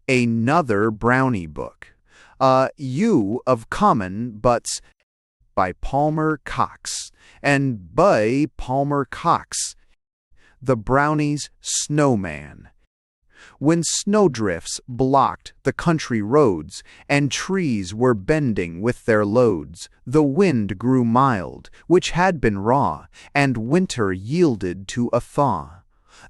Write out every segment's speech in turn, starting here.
Another Brownie book. U of Common Butts by Palmer Cox. And by Palmer Cox. The Brownie's Snowman. When snowdrifts blocked the country roads, and trees were bending with their loads, the wind grew mild, which had been raw, and winter yielded to a thaw.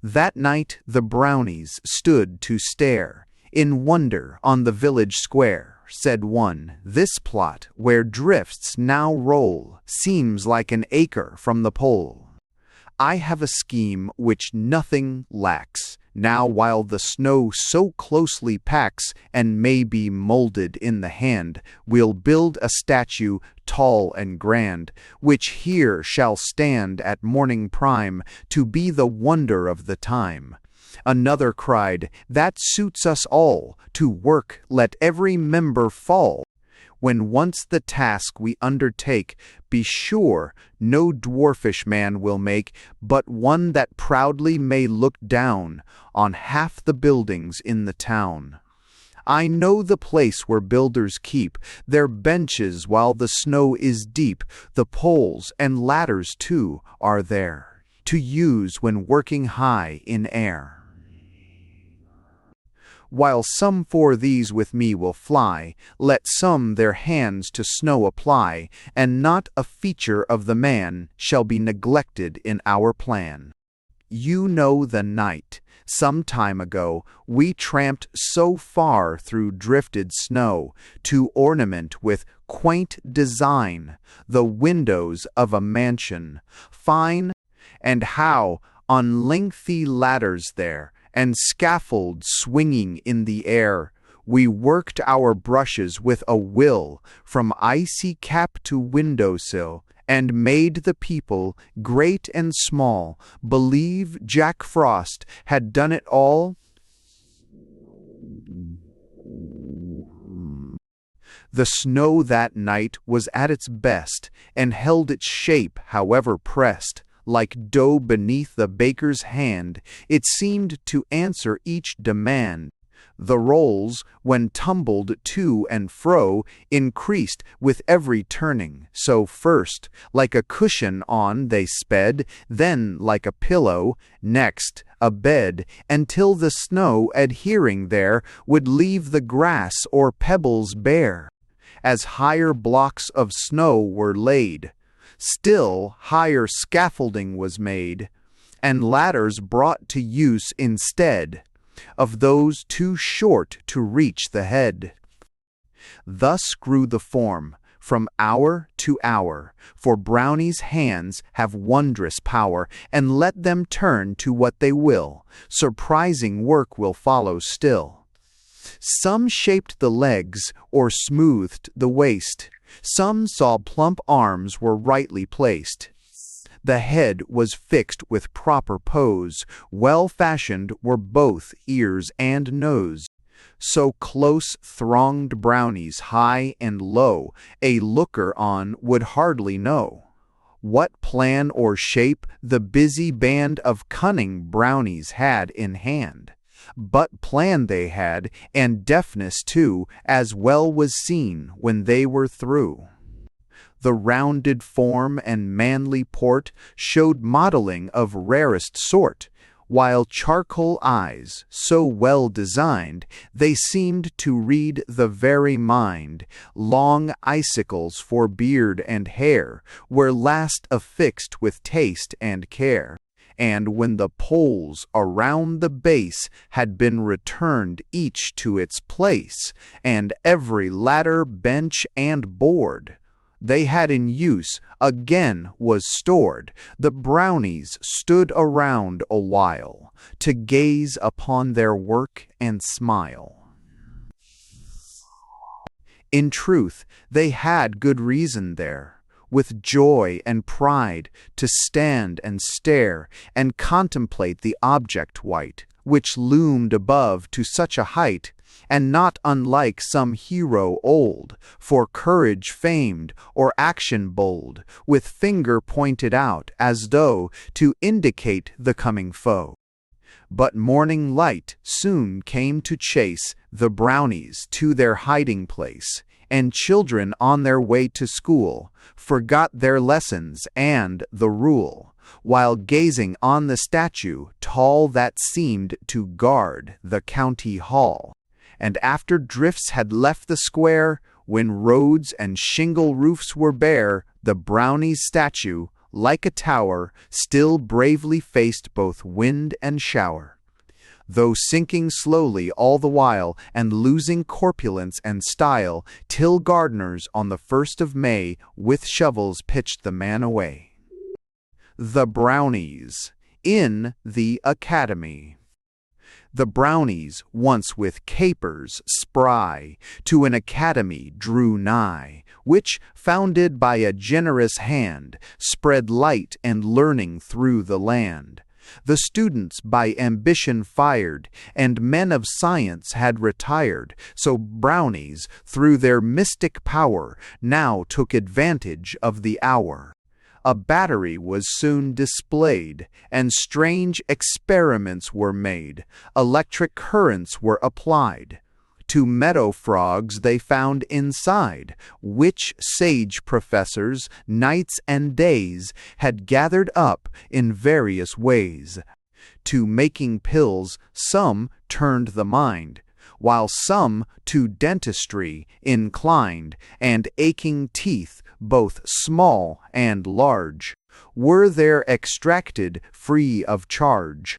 That night the Brownies stood to stare in wonder on the village square. Said one, "This plot, where drifts now roll, seems like an acre from the pole. I have a scheme which nothing lacks, now while the snow so closely packs and may be molded in the hand, we'll build a statue tall and grand, which here shall stand at morning prime to be the wonder of the time." Another cried, "That suits us all, to work let every member fall. When once the task we undertake, be sure no dwarfish man will make, but one that proudly may look down on half the buildings in the town. I know the place where builders keep their benches while the snow is deep. The poles and ladders too are there, to use when working high in air. While some for these with me will fly, let some their hands to snow apply, and not a feature of the man shall be neglected in our plan. You know the night, some time ago, we tramped so far through drifted snow, to ornament with quaint design the windows of a mansion, fine, and how, on lengthy ladders there, and scaffold swinging in the air, we worked our brushes with a will, from icy cap to windowsill, and made the people, great and small, believe Jack Frost had done it all. The snow that night was at its best, and held its shape however pressed. Like dough beneath the baker's hand, it seemed to answer each demand. The rolls, when tumbled to and fro, increased with every turning. So first, like a cushion on they sped, then like a pillow, next a bed, until the snow adhering there would leave the grass or pebbles bare. As higher blocks of snow were laid, still higher scaffolding was made, and ladders brought to use instead of those too short to reach the head. Thus grew the form, from hour to hour, for Brownie's hands have wondrous power, and let them turn to what they will, surprising work will follow still. Some shaped the legs or smoothed the waist, some saw plump arms were rightly placed. The head was fixed with proper pose, well fashioned were both ears and nose. So close thronged Brownies high and low, a looker on would hardly know what plan or shape the busy band of cunning Brownies had in hand. But plan they had, and deftness too, as well was seen when they were through. The rounded form and manly port showed modeling of rarest sort, while charcoal eyes, so well designed, they seemed to read the very mind. Long icicles for beard and hair were last affixed with taste and care. And when the poles around the base had been returned each to its place, and every ladder, bench, and board they had in use again was stored, the Brownies stood around a while to gaze upon their work and smile. In truth, they had good reason there, with joy and pride, to stand and stare and contemplate the object white, which loomed above to such a height, and not unlike some hero old, for courage famed or action bold, with finger pointed out as though to indicate the coming foe. But morning light soon came to chase the brownies to their hiding place, and children on their way to school forgot their lessons and the rule, while gazing on the statue tall that seemed to guard the county hall. And after drifts had left the square, when roads and shingle roofs were bare, the brownie's statue, like a tower, still bravely faced both wind and shower. Though sinking slowly all the while, and losing corpulence and style, till gardeners on the 1st of May with shovels pitched the man away. The Brownies in the Academy. The brownies, once with capers spry, to an academy drew nigh, which, founded by a generous hand, spread light and learning through the land. The students by ambition fired, and men of science had retired, so brownies, through their mystic power, now took advantage of the hour. A battery was soon displayed, and strange experiments were made. Electric currents were applied. To meadow frogs they found inside, which sage professors, nights and days, had gathered up in various ways. To making pills some turned the mind, while some to dentistry inclined, and aching teeth, both small and large, were there extracted free of charge.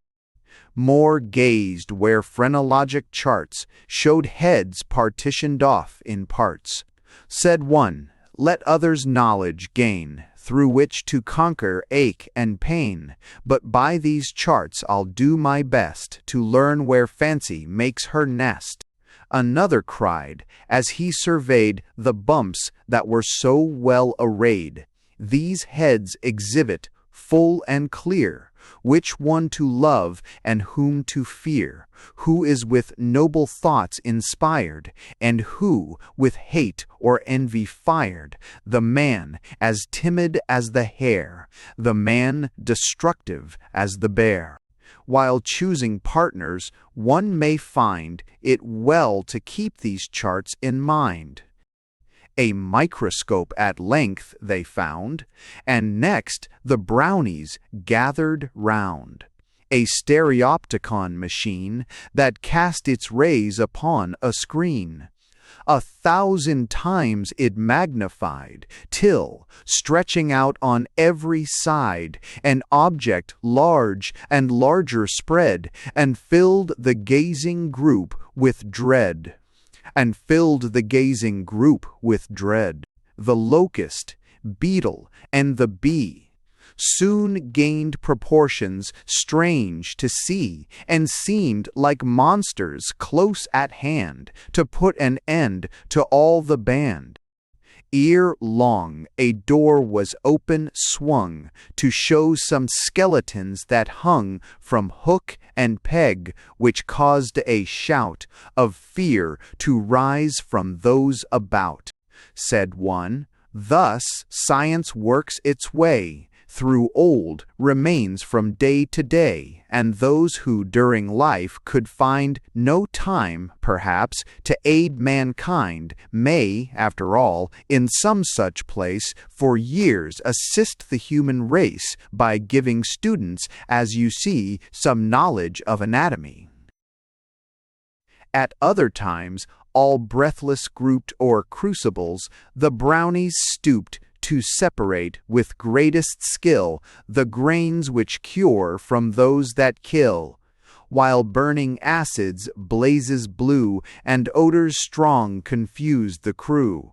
More gazed where phrenologic charts showed heads partitioned off in parts. Said one, let others knowledge gain, through which to conquer ache and pain, but by these charts I'll do my best to learn where fancy makes her nest. Another cried, as he surveyed the bumps that were so well arrayed, these heads exhibit, full and clear, which one to love and whom to fear, who is with noble thoughts inspired, and who with hate or envy fired, the man as timid as the hare, the man destructive as the bear. While choosing partners, one may find it well to keep these charts in mind. A microscope at length they found, and next the brownies gathered round. A stereopticon machine that cast its rays upon a screen. 1,000 times it magnified, till, stretching out on every side, an object large and larger spread, and filled the gazing group with dread. The locust, beetle, and the bee soon gained proportions strange to see, and seemed like monsters close at hand to put an end to all the band. Ere long a door was open swung, to show some skeletons that hung from hook and peg, which caused a shout of fear to rise from those about. Said one, thus science works its way through old remains from day to day, and those who during life could find no time, perhaps, to aid mankind, may, after all, in some such place, for years assist the human race by giving students, as you see, some knowledge of anatomy. At other times, all breathless grouped o'er crucibles, the brownies stooped to separate with greatest skill the grains which cure from those that kill, while burning acids, blazes blue, and odors strong confused the crew.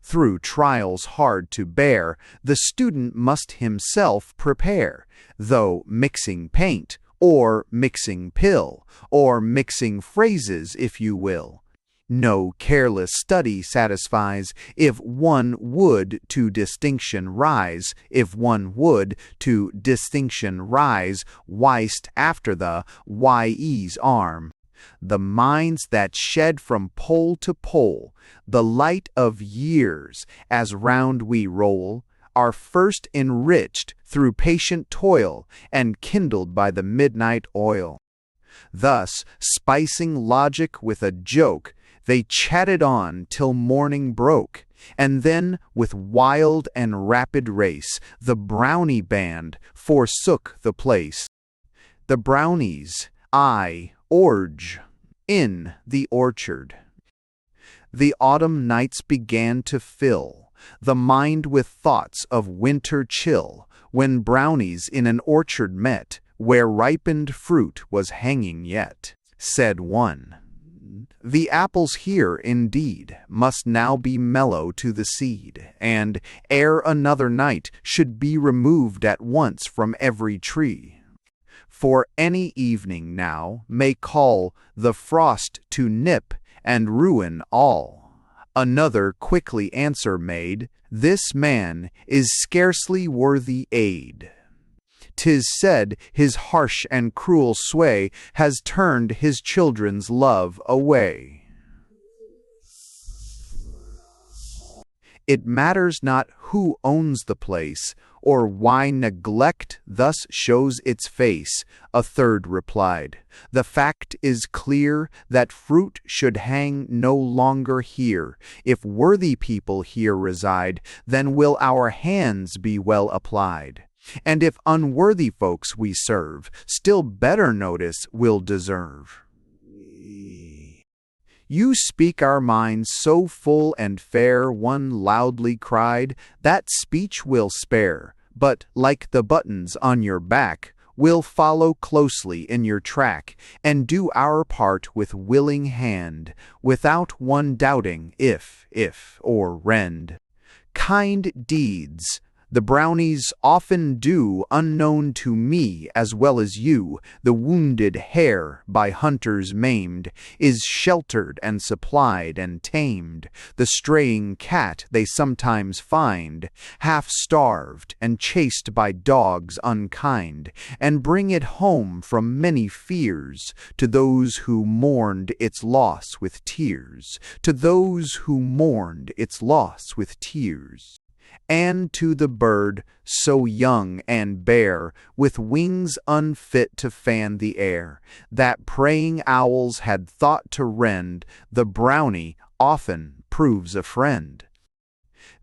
Through trials hard to bear, the student must himself prepare, though mixing paint, or mixing pill, or mixing phrases, if you will. No careless study satisfies, if one would to distinction rise, whilst after the YE's arm. The minds that shed from pole to pole, the light of years, as round we roll, are first enriched through patient toil, and kindled by the midnight oil. Thus, spicing logic with a joke, they chatted on till morning broke, and then, with wild and rapid race, the Brownie band forsook the place. The Brownies, in the orchard. The autumn nights began to fill the mind with thoughts of winter chill, when Brownies in an orchard met, where ripened fruit was hanging yet. Said one, "The apples here, indeed, must now be mellow to the seed, and, ere another night, should be removed at once from every tree. For any evening now may call the frost to nip and ruin all." Another quickly answer made, "This man is scarcely worthy aid. 'Tis said his harsh and cruel sway has turned his children's love away. It matters not who owns the place, or why neglect thus shows its face," a third replied. "The fact is clear that fruit should hang no longer here. If worthy people here reside, then will our hands be well applied. And if unworthy folks we serve, still better notice will deserve." "You speak our minds so full and fair," one loudly cried, "that speech we'll spare, but, like the buttons on your back, we'll follow closely in your track, and do our part with willing hand, without one doubting if, or rend. Kind deeds the Brownies often do, unknown to me as well as you. The wounded hare, by hunters maimed, is sheltered and supplied and tamed. The straying cat they sometimes find, half starved and chased by dogs unkind, and bring it home from many fears, to those who mourned its loss with tears, to those who mourned its loss with tears. And to the bird, so young and bare, with wings unfit to fan the air, that praying owls had thought to rend, the Brownie often proves a friend.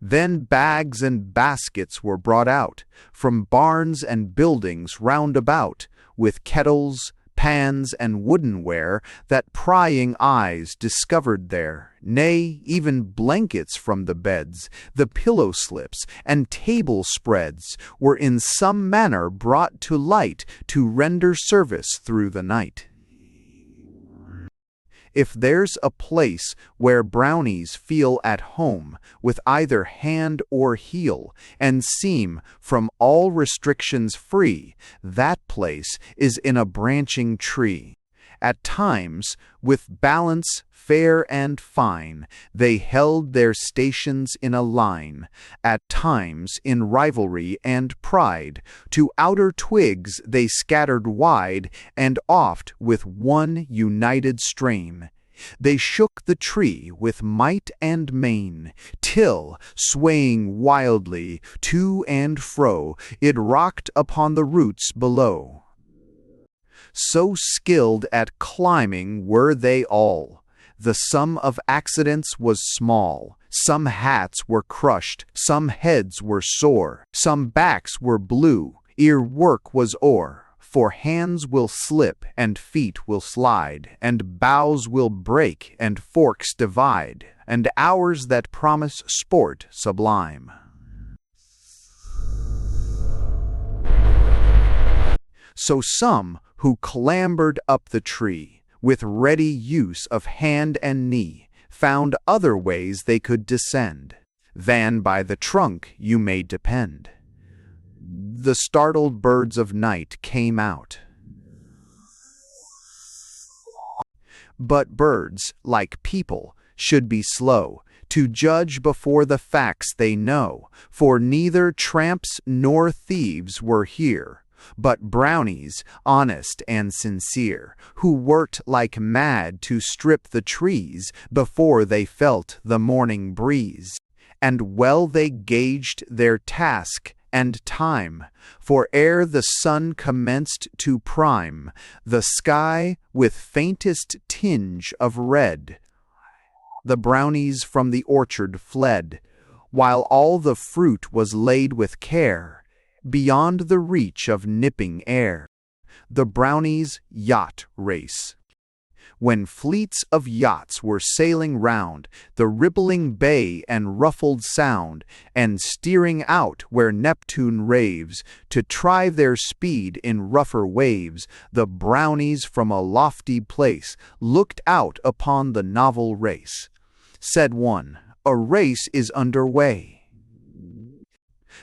Then bags and baskets were brought out, from barns and buildings round about, with kettles, pans, and woodenware that prying eyes discovered there, nay, even blankets from the beds, the pillow slips, and table spreads were in some manner brought to light to render service through the night. If there's a place where Brownies feel at home with either hand or heel, and seem from all restrictions free, that place is in a branching tree. At times, with balance fair and fine, they held their stations in a line, at times in rivalry and pride, to outer twigs they scattered wide, and oft with one united strain. They shook the tree with might and main, till, swaying wildly to and fro, it rocked upon the roots below. So skilled at climbing were they all, the sum of accidents was small. Some hats were crushed, some heads were sore, some backs were blue, ere work was o'er. For hands will slip, and feet will slide, and boughs will break, and forks divide, and hours that promise sport sublime. So some, who clambered up the tree, with ready use of hand and knee, found other ways they could descend, than by the trunk you may depend. The startled birds of night came out. But birds, like people, should be slow to judge before the facts they know, for neither tramps nor thieves were here, but Brownies, honest and sincere, who worked like mad to strip the trees before they felt the morning breeze. And well they gauged their task, and time, for ere the sun commenced to prime the sky with faintest tinge of red, the brownies from the orchard fled, while all the fruit was laid with care, beyond the reach of nipping air. The brownies' yacht race. When fleets of yachts were sailing round the rippling bay and ruffled sound, and steering out where Neptune raves, to try their speed in rougher waves, the brownies from a lofty place looked out upon the novel race. Said one, "A race is under way.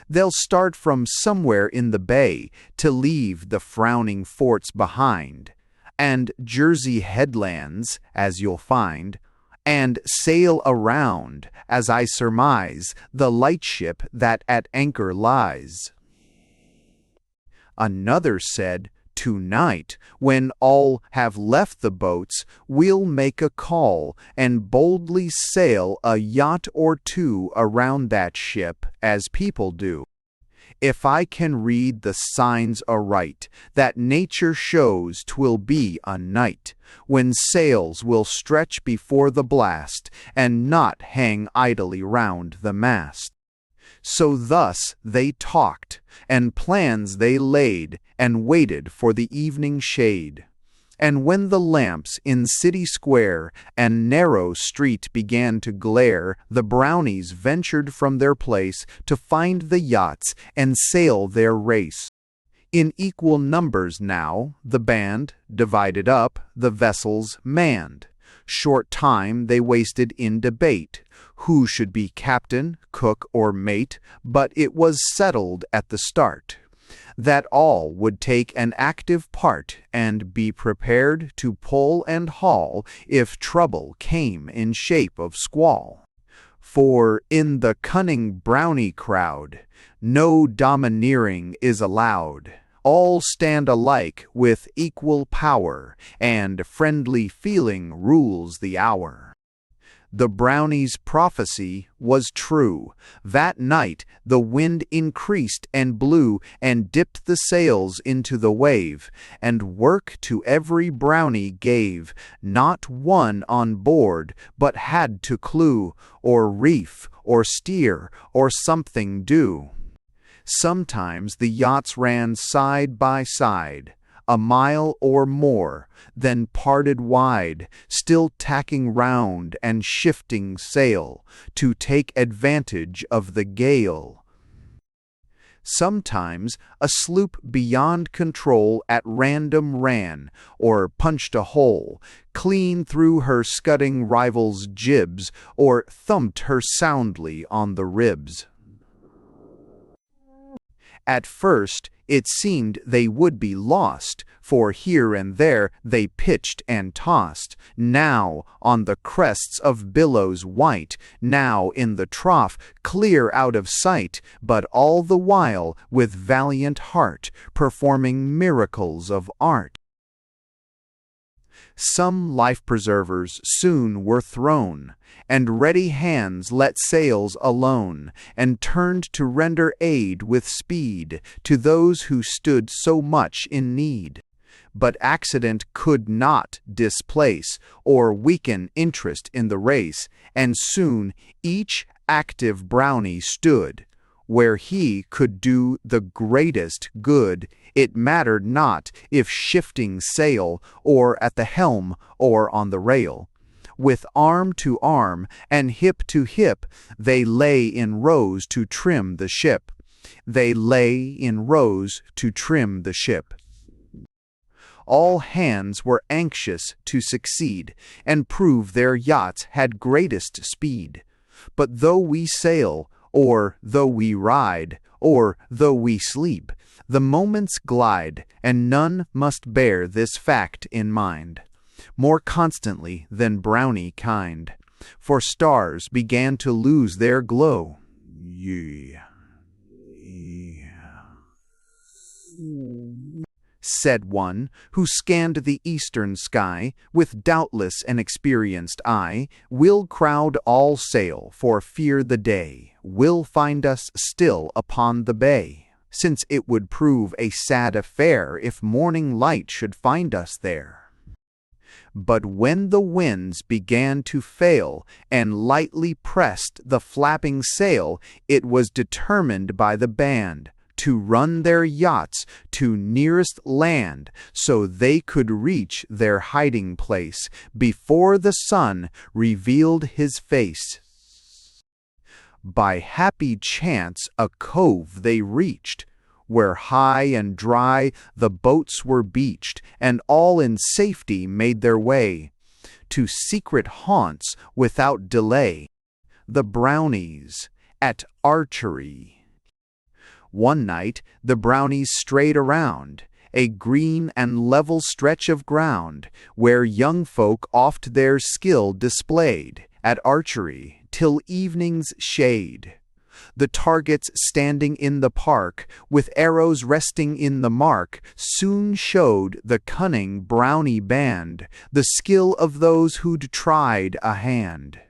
They'll start from somewhere in the bay to leave the frowning forts behind, and Jersey headlands, as you'll find, and sail around, as I surmise, the lightship that at anchor lies." Another said, "Tonight, when all have left the boats, we'll make a call and boldly sail a yacht or two around that ship, as people do. If I can read the signs aright, that nature shows 'twill be a night when sails will stretch before the blast, and not hang idly round the mast." So thus they talked, and plans they laid, and waited for the evening shade. And when the lamps in city square and narrow street began to glare, the brownies ventured from their place to find the yachts and sail their race. In equal numbers now, the band, divided up, the vessels manned. Short time they wasted in debate, who should be captain, cook, or mate, but it was settled at the start that all would take an active part and be prepared to pull and haul if trouble came in shape of squall. For in the cunning Brownie crowd no domineering is allowed. All stand alike with equal power, and friendly feeling rules the hour. The Brownie's prophecy was true. That night the wind increased and blew, and dipped the sails into the wave, and work to every Brownie gave. Not one on board but had to clew, or reef, or steer, or something do. Sometimes the yachts ran side by side, a mile or more, then parted wide, still tacking round and shifting sail, to take advantage of the gale. Sometimes a sloop beyond control at random ran, or punched a hole, clean through her scudding rival's jibs, or thumped her soundly on the ribs. At first it seemed they would be lost, for here and there they pitched and tossed, now on the crests of billows white, now in the trough clear out of sight, but all the while with valiant heart, performing miracles of art. Some life-preservers soon were thrown, and ready hands let sails alone, and turned to render aid with speed to those who stood so much in need. But accident could not displace or weaken interest in the race, and soon each active Brownie stood where he could do the greatest good. It mattered not if shifting sail, or at the helm, or on the rail. With arm to arm and hip to hip, they lay in rows to trim the ship. They lay in rows to trim the ship. All hands were anxious to succeed, and prove their yachts had greatest speed. But though we sail, or though we ride, or though we sleep, the moments glide, and none must bear this fact in mind more constantly than Brownie kind. For stars began to lose their glow. said one, who scanned the eastern sky with doubtless an experienced eye. "We'll crowd all sail, for fear the day will find us still upon the bay, since it would prove a sad affair if morning light should find us there." But when the winds began to fail, and lightly pressed the flapping sail, it was determined by the band to run their yachts to nearest land, so they could reach their hiding place before the sun revealed his face. By happy chance a cove they reached, where high and dry the boats were beached, and all in safety made their way to secret haunts without delay. The Brownies at archery. One night the Brownies strayed around a green and level stretch of ground, where young folk oft their skill displayed at archery till evening's shade. The targets standing in the park, with arrows resting in the mark, soon showed the cunning Brownie band the skill of those who'd tried a hand.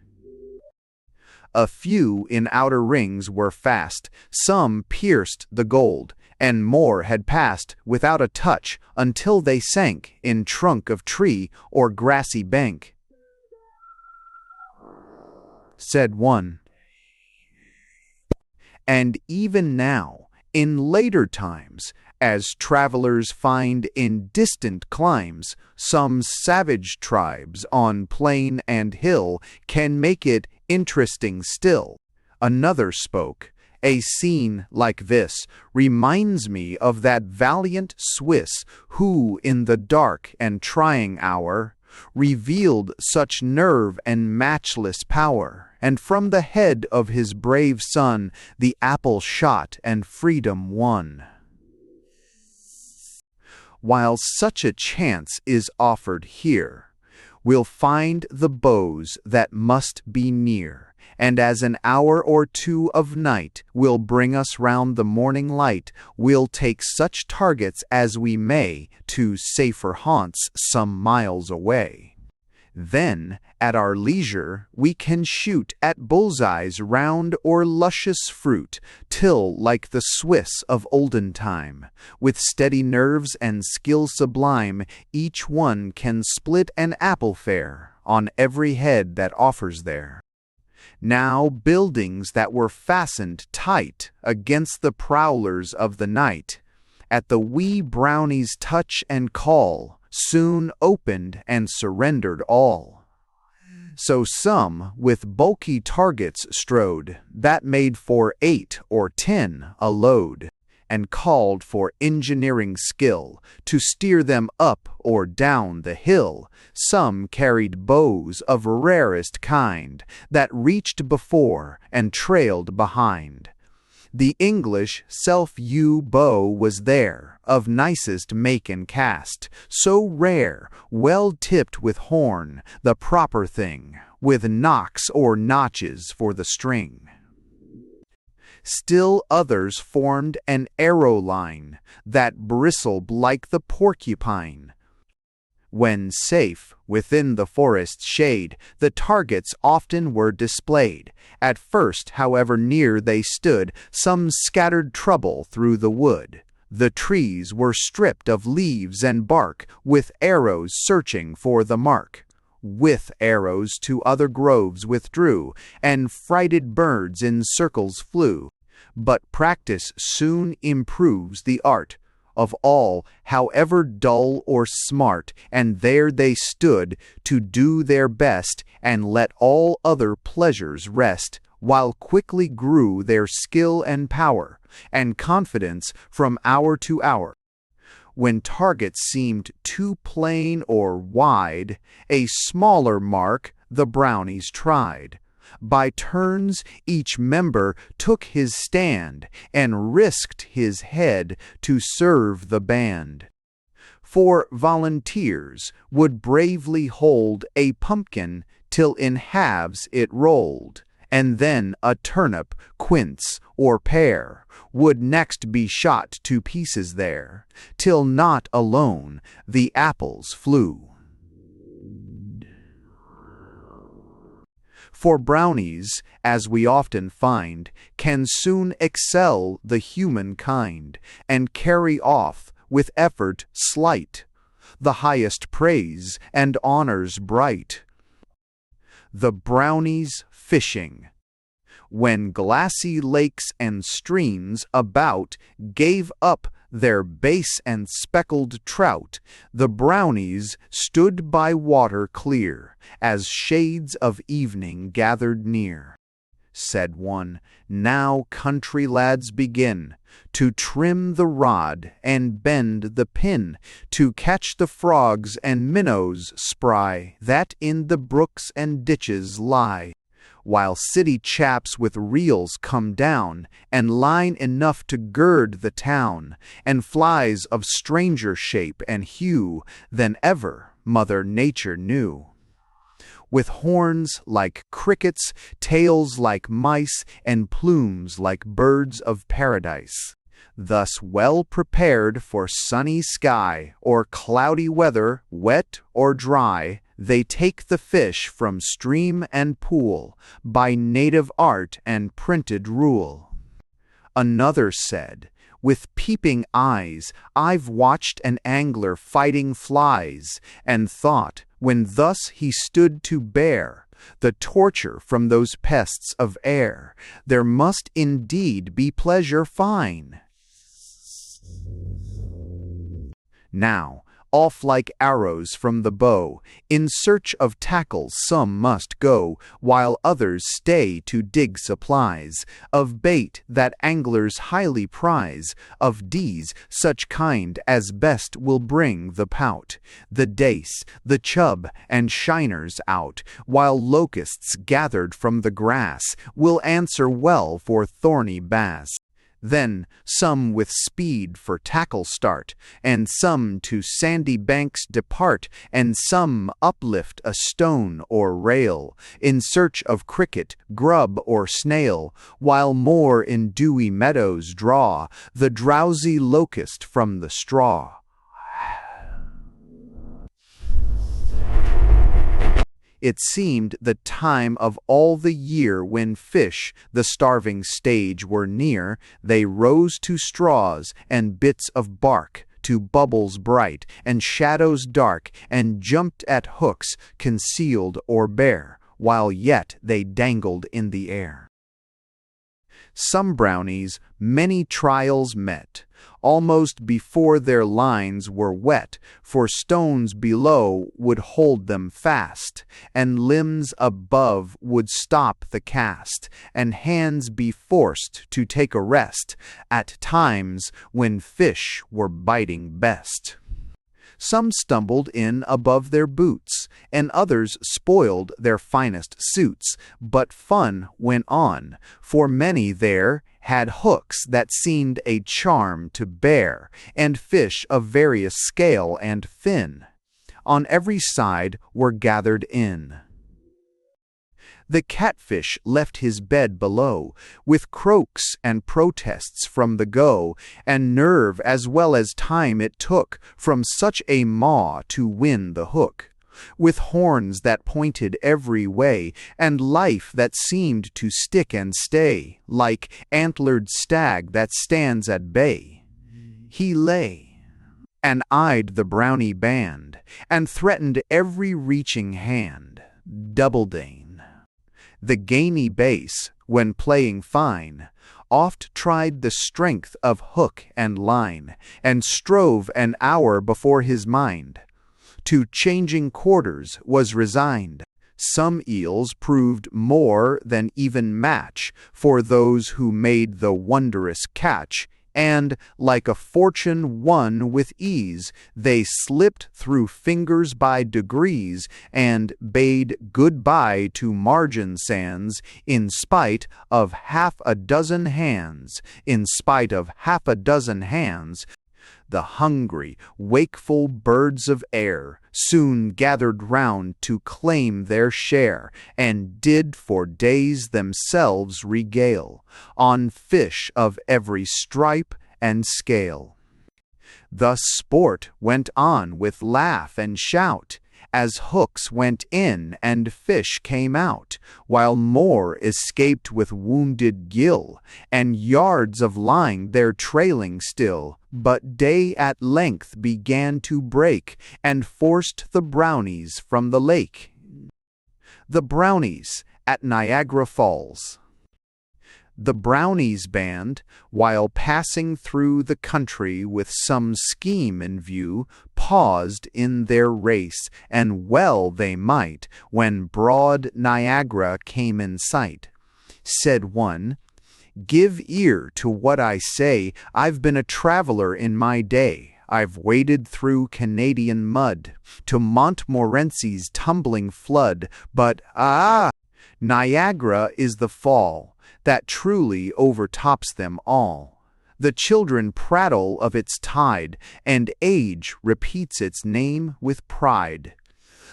A few in outer rings were fast, some pierced the gold, and more had passed without a touch until they sank in trunk of tree or grassy bank. Said one, "And even now, in later times, as travelers find in distant climes, some savage tribes on plain and hill can make it interesting still." Another spoke, "A scene like this reminds me of that valiant Swiss who, in the dark and trying hour, revealed such nerve and matchless power, and from the head of his brave son the apple shot and freedom won." While such a chance is offered here, we'll find the bows that must be near, and as an hour or two of night will bring us round the morning light, we'll take such targets as we may to safer haunts some miles away. Then, at our leisure, we can shoot at bullseyes round or luscious fruit, till, like the Swiss of olden time, with steady nerves and skill sublime, each one can split an apple fair on every head that offers there. Now buildings that were fastened tight against the prowlers of the night, at the wee Brownie's touch and call, soon opened and surrendered all. So some with bulky targets strode, that made for 8 or 10 a load, and called for engineering skill to steer them up or down the hill. Some carried bows of rarest kind, that reached before and trailed behind. The English self-yew bow was there, of nicest make and cast, so rare, well tipped with horn, the proper thing, with nocks or notches for the string. Still others formed an arrow line, that bristled like the porcupine. When safe within the forest's shade, the targets often were displayed. At first, however near they stood, some scattered trouble through the wood. The trees were stripped of leaves and bark, with arrows searching for the mark. With arrows to other groves withdrew, and frighted birds in circles flew. But practice soon improves the art of all, however dull or smart, and there they stood to do their best, and let all other pleasures rest, while quickly grew their skill and power, and confidence from hour to hour. When targets seemed too plain or wide, a smaller mark the Brownies tried. By turns each member took his stand, and risked his head to serve the band. For volunteers would bravely hold a pumpkin till in halves it rolled, and then a turnip, quince, or pear would next be shot to pieces there, till not alone the apples flew. For brownies, as we often find, can soon excel the human kind, and carry off, with effort slight, the highest praise and honors bright. The brownies fishing. When glassy lakes and streams about gave up their base and speckled trout, the brownies stood by water clear, as shades of evening gathered near. Said one, "Now country lads begin to trim the rod and bend the pin, to catch the frogs and minnows spry that in the brooks and ditches lie, while city chaps with reels come down, and line enough to gird the town, and flies of stranger shape and hue than ever Mother Nature knew, with horns like crickets, tails like mice, and plumes like birds of paradise. Thus well prepared for sunny sky or cloudy weather, wet or dry, they take the fish from stream and pool by native art and printed rule." Another said, "With peeping eyes I've watched an angler fighting flies, and thought, when thus he stood to bear the torture from those pests of air, there must indeed be pleasure fine. Now, off like arrows from the bow, in search of tackle some must go, while others stay to dig supplies of bait that anglers highly prize, of D's such kind as best will bring the pout, the dace, the chub, and shiners out, while locusts gathered from the grass will answer well for thorny bass. Then some with speed for tackle start, and some to sandy banks depart, and some uplift a stone or rail, in search of cricket, grub, or snail, while more in dewy meadows draw the drowsy locust from the straw. It seemed the time of all the year when fish, the starving stage, were near. They rose to straws and bits of bark, to bubbles bright and shadows dark, and jumped at hooks concealed or bare, while yet they dangled in the air. Some brownies many trials met, almost before their lines were wet, for stones below would hold them fast, and limbs above would stop the cast, and hands be forced to take a rest at times when fish were biting best. Some stumbled in above their boots, and others spoiled their finest suits, but fun went on, for many there had hooks that seemed a charm to bear, and fish of various scale and fin on every side were gathered in. The catfish left his bed below, with croaks and protests from the go, and nerve as well as time it took from such a maw to win the hook, with horns that pointed every way, and life that seemed to stick and stay, like antlered stag that stands at bay. He lay and eyed the brownie band, and threatened every reaching hand. Doubledane, the gamey bass, when playing fine, oft tried the strength of hook and line, and strove an hour before his mind to changing quarters was resigned. Some eels proved more than even match for those who made the wondrous catch, and, like a fortune won with ease, they slipped through fingers by degrees, and bade good-bye to margin sands, in spite of half a dozen hands, the hungry, wakeful birds of air soon gathered round to claim their share, and did for days themselves regale on fish of every stripe and scale. Thus sport went on with laugh and shout, as hooks went in and fish came out, while more escaped with wounded gill, and yards of line there trailing still. But day at length began to break, and forced the brownies from the lake. The Brownies at Niagara Falls. The Brownies band, while passing through the country with some scheme in view, paused in their race, and well they might, when broad Niagara came in sight. Said one, "Give ear to what I say, I've been a traveler in my day. I've waded through Canadian mud to Montmorency's tumbling flood, but Niagara is the fall that truly overtops them all. The children prattle of its tide, and age repeats its name with pride.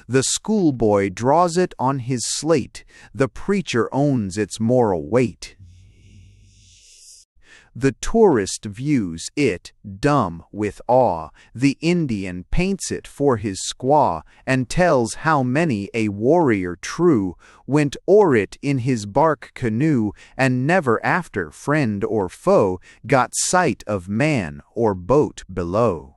The schoolboy draws it on his slate, the preacher owns its moral weight. The tourist views it, dumb with awe. The Indian paints it for his squaw, and tells how many a warrior true went o'er it in his bark canoe, and never after, friend or foe, got sight of man or boat below.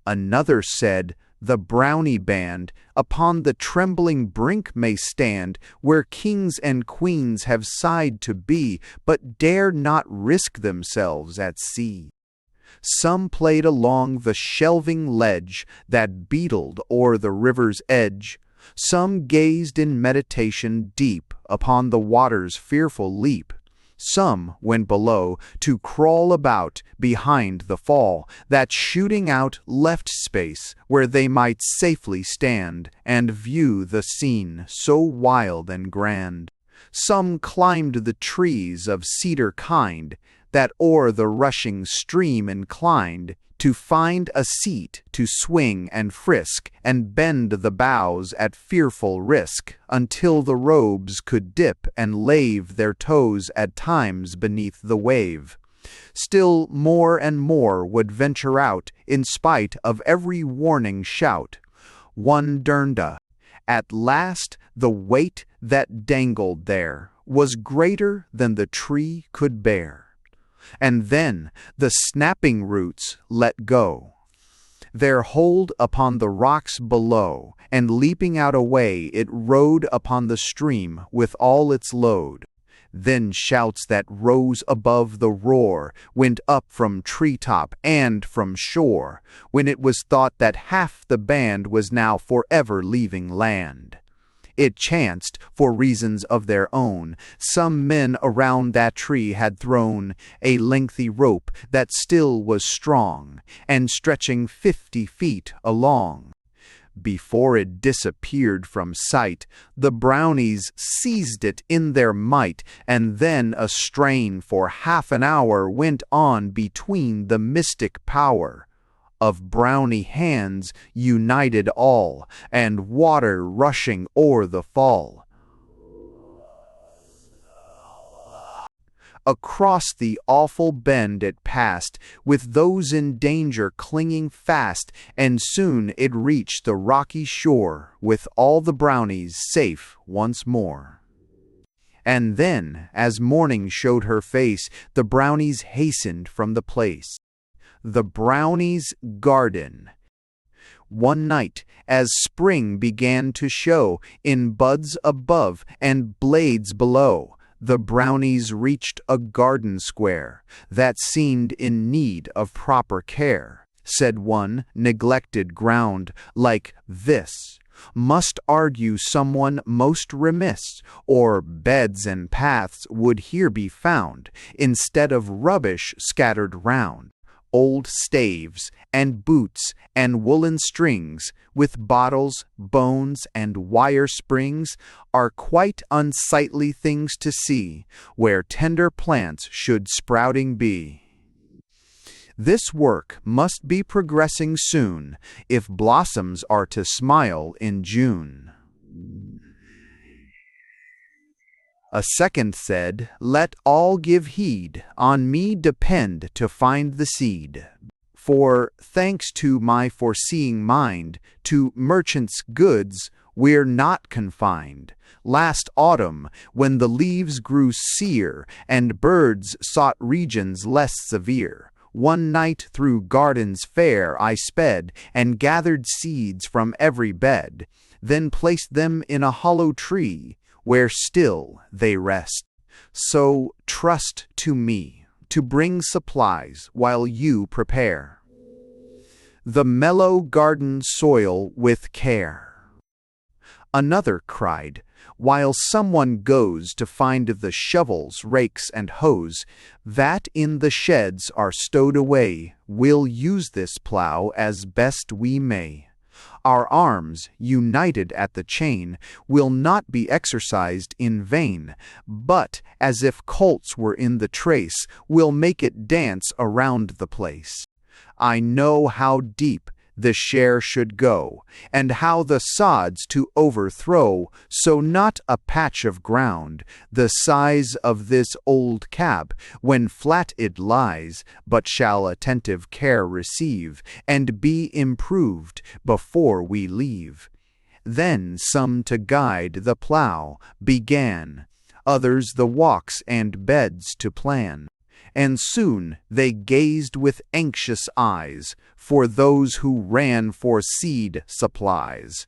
Another said, "The Brownie band upon the trembling brink may stand, where kings and queens have sighed to be, but dare not risk themselves at sea." Some played along the shelving ledge that beetled o'er the river's edge. Some gazed in meditation deep upon the water's fearful leap. Some went below to crawl about behind the fall, that shooting out left space where they might safely stand and view the scene so wild and grand. Some climbed the trees of cedar kind that o'er the rushing stream inclined, to find a seat to swing and frisk, and bend the boughs at fearful risk, until the robes could dip and lave their toes at times beneath the wave. Still more and more would venture out, in spite of every warning shout. One durn'd. At last the weight that dangled there was greater than the tree could bear. And then the snapping roots let go their hold upon the rocks below, and leaping out away it rode upon the stream with all its load. Then shouts that rose above the roar went up from treetop and from shore, when it was thought that half the band was now forever leaving land. It chanced, for reasons of their own, some men around that tree had thrown a lengthy rope that still was strong, and stretching 50 feet along. Before it disappeared from sight, the Brownies seized it in their might, and then a strain for half an hour went on between the mystic power of Brownie hands united all, and water rushing o'er the fall. Across the awful bend it passed, with those in danger clinging fast, and soon it reached the rocky shore, with all the Brownies safe once more. And then, as morning showed her face, the Brownies hastened from the place. The Brownies' garden. One night, as spring began to show, in buds above and blades below, the Brownies reached a garden square that seemed in need of proper care. Said one, neglected ground like this must argue someone most remiss, or beds and paths would here be found, instead of rubbish scattered round. Old staves, and boots, and woolen strings, with bottles, bones, and wire springs, are quite unsightly things to see, where tender plants should sprouting be. This work must be progressing soon, if blossoms are to smile in June. A second said, "Let all give heed, on me depend to find the seed. For, thanks to my foreseeing mind, to merchants' goods we're not confined. Last autumn, when the leaves grew sere, and birds sought regions less severe, one night through gardens fair I sped, and gathered seeds from every bed, then placed them in a hollow tree, where still they rest. So trust to me, to bring supplies while you prepare the mellow garden soil with care." Another cried, "While someone goes to find the shovels, rakes, and hoes that in the sheds are stowed away, we'll use this plough as best we may. Our arms, united at the chain, will not be exercised in vain, but, as if colts were in the trace, we'll make it dance around the place. I know how deep the share should go, and how the sods to overthrow, so not a patch of ground, the size of this old cap, when flat it lies, but shall attentive care receive, and be improved before we leave." Then some to guide the plough began, others the walks and beds to plan. And soon they gazed with anxious eyes for those who ran for seed supplies.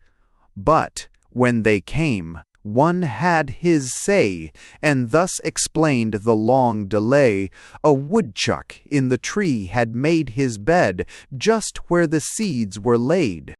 But when they came, one had his say, and thus explained the long delay. A woodchuck in the tree had made his bed just where the seeds were laid.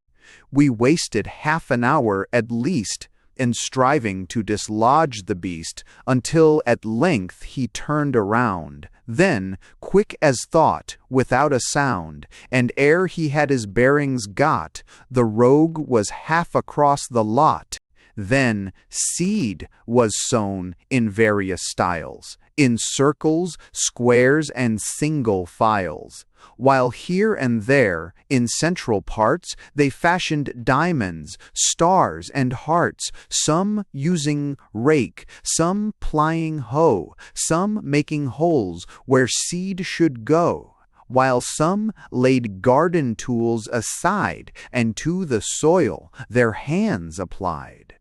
We wasted half an hour at least in striving to dislodge the beast, until at length he turned around. Then, quick as thought, without a sound, and ere he had his bearings got, the rogue was half across the lot. Then seed was sown in various styles, in circles, squares, and single files, while here and there, in central parts, they fashioned diamonds, stars, and hearts, some using rake, some plying hoe, some making holes where seed should go, while some laid garden tools aside, and to the soil their hands applied.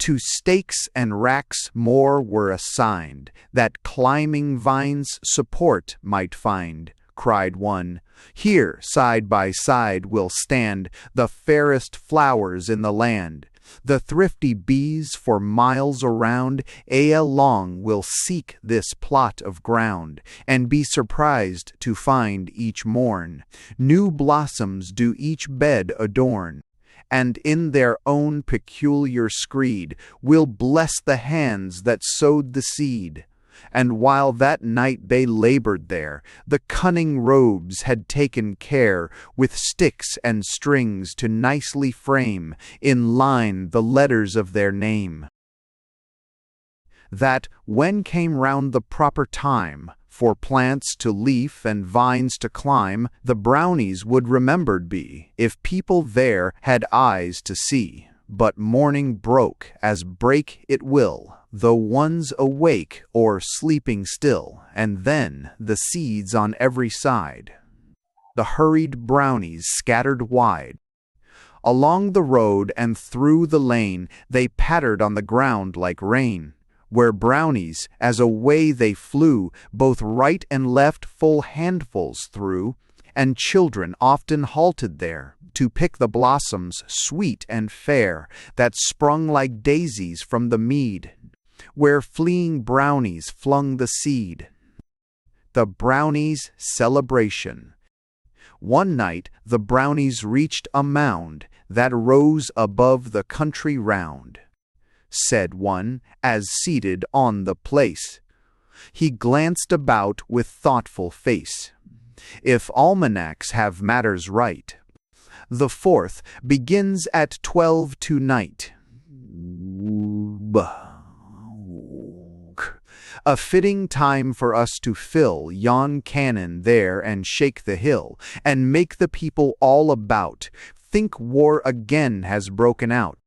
To stakes and racks more were assigned, that climbing vines support might find. Cried one, "Here, side by side, will stand the fairest flowers in the land. The thrifty bees for miles around ere long will seek this plot of ground, and be surprised to find each morn new blossoms do each bed adorn, and in their own peculiar screed will bless the hands that sowed the seed." And while that night they labored there, the cunning rogues had taken care with sticks and strings to nicely frame in line the letters of their name, that, when came round the proper time for plants to leaf and vines to climb, the Brownies would remembered be, if people there had eyes to see. But morning broke, as break it will, though one's awake or sleeping still, and then the seeds on every side. The hurried Brownies scattered wide. Along the road and through the lane they pattered on the ground like rain, where Brownies, as away they flew, both right and left full handfuls threw, and children often halted there to pick the blossoms sweet and fair that sprung like daisies from the mead, where fleeing Brownies flung the seed. The Brownies' celebration. One night the Brownies reached a mound that rose above the country round. Said one, as seated on the place, he glanced about with thoughtful face, "If almanacs have matters right, the 4th begins at 12 to night. A fitting time for us to fill yon cannon there and shake the hill, and make the people all about think war again has broken out.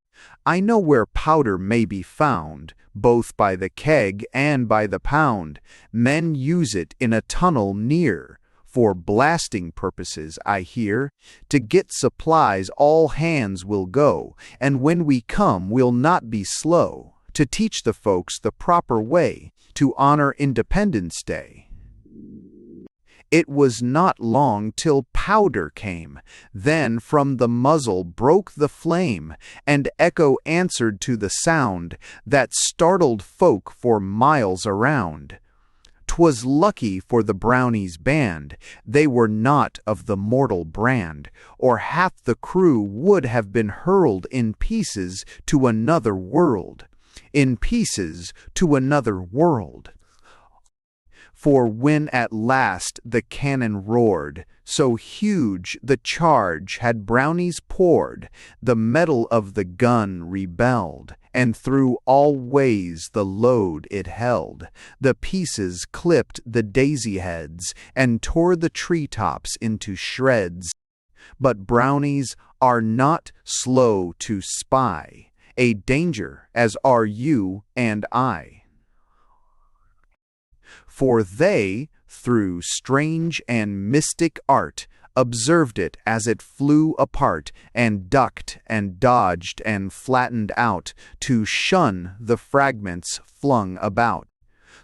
I know where powder may be found, both by the keg and by the pound. Men use it in a tunnel near, for blasting purposes, I hear. To get supplies all hands will go, and when we come we'll not be slow to teach the folks the proper way to honor Independence Day. It was not long till powder came, then from the muzzle broke the flame, and echo answered to the sound that startled folk for miles around. 'Twas lucky for the Brownies' band they were not of the mortal brand, or half the crew would have been hurled in pieces to another world. In pieces to another world. For when at last the cannon roared, so huge the charge had Brownies poured, the metal of the gun rebelled, and through all ways the load it held. The pieces clipped the daisy heads, and tore the treetops into shreds. But Brownies are not slow to spy a danger, as are you and I. For they, through strange and mystic art, observed it as it flew apart, and ducked and dodged and flattened out, to shun the fragments flung about.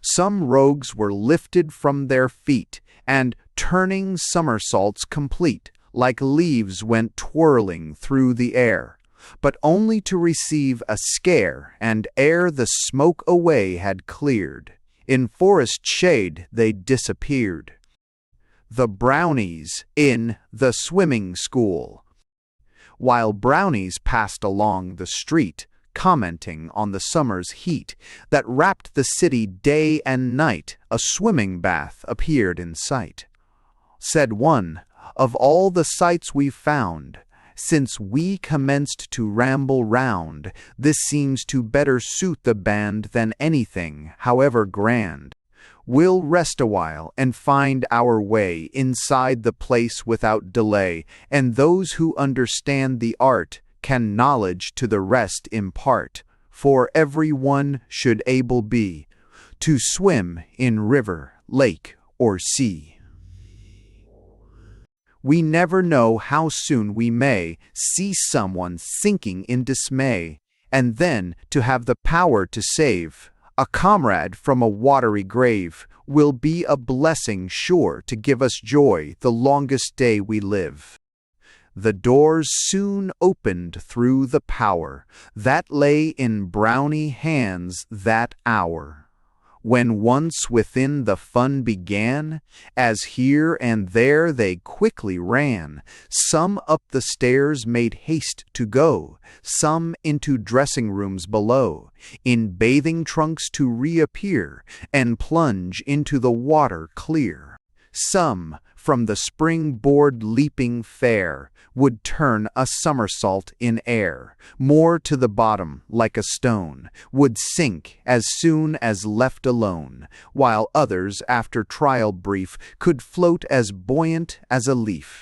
Some rogues were lifted from their feet, and, turning somersaults complete, like leaves went twirling through the air, but only to receive a scare, and ere the smoke away had cleared, in forest shade they disappeared. The Brownies in the swimming school. While Brownies passed along the street, commenting on the summer's heat that wrapped the city day and night, a swimming bath appeared in sight. Said one, "Of all the sights we've found, since we commenced to ramble round, this seems to better suit the band than anything, however grand. We'll rest awhile and find our way inside the place without delay, and those who understand the art can knowledge to the rest impart, for every one should able be to swim in river, lake, or sea. We never know how soon we may see someone sinking in dismay, and then to have the power to save a comrade from a watery grave will be a blessing sure to give us joy the longest day we live." The doors soon opened through the power that lay in Brownie hands that hour. When once within the fun began, as here and there they quickly ran, some up the stairs made haste to go, some into dressing rooms below, in bathing trunks to reappear, and plunge into the water clear. Some, from the spring-board leaping fair, would turn a somersault in air, more to the bottom like a stone, would sink as soon as left alone, while others, after trial brief, could float as buoyant as a leaf.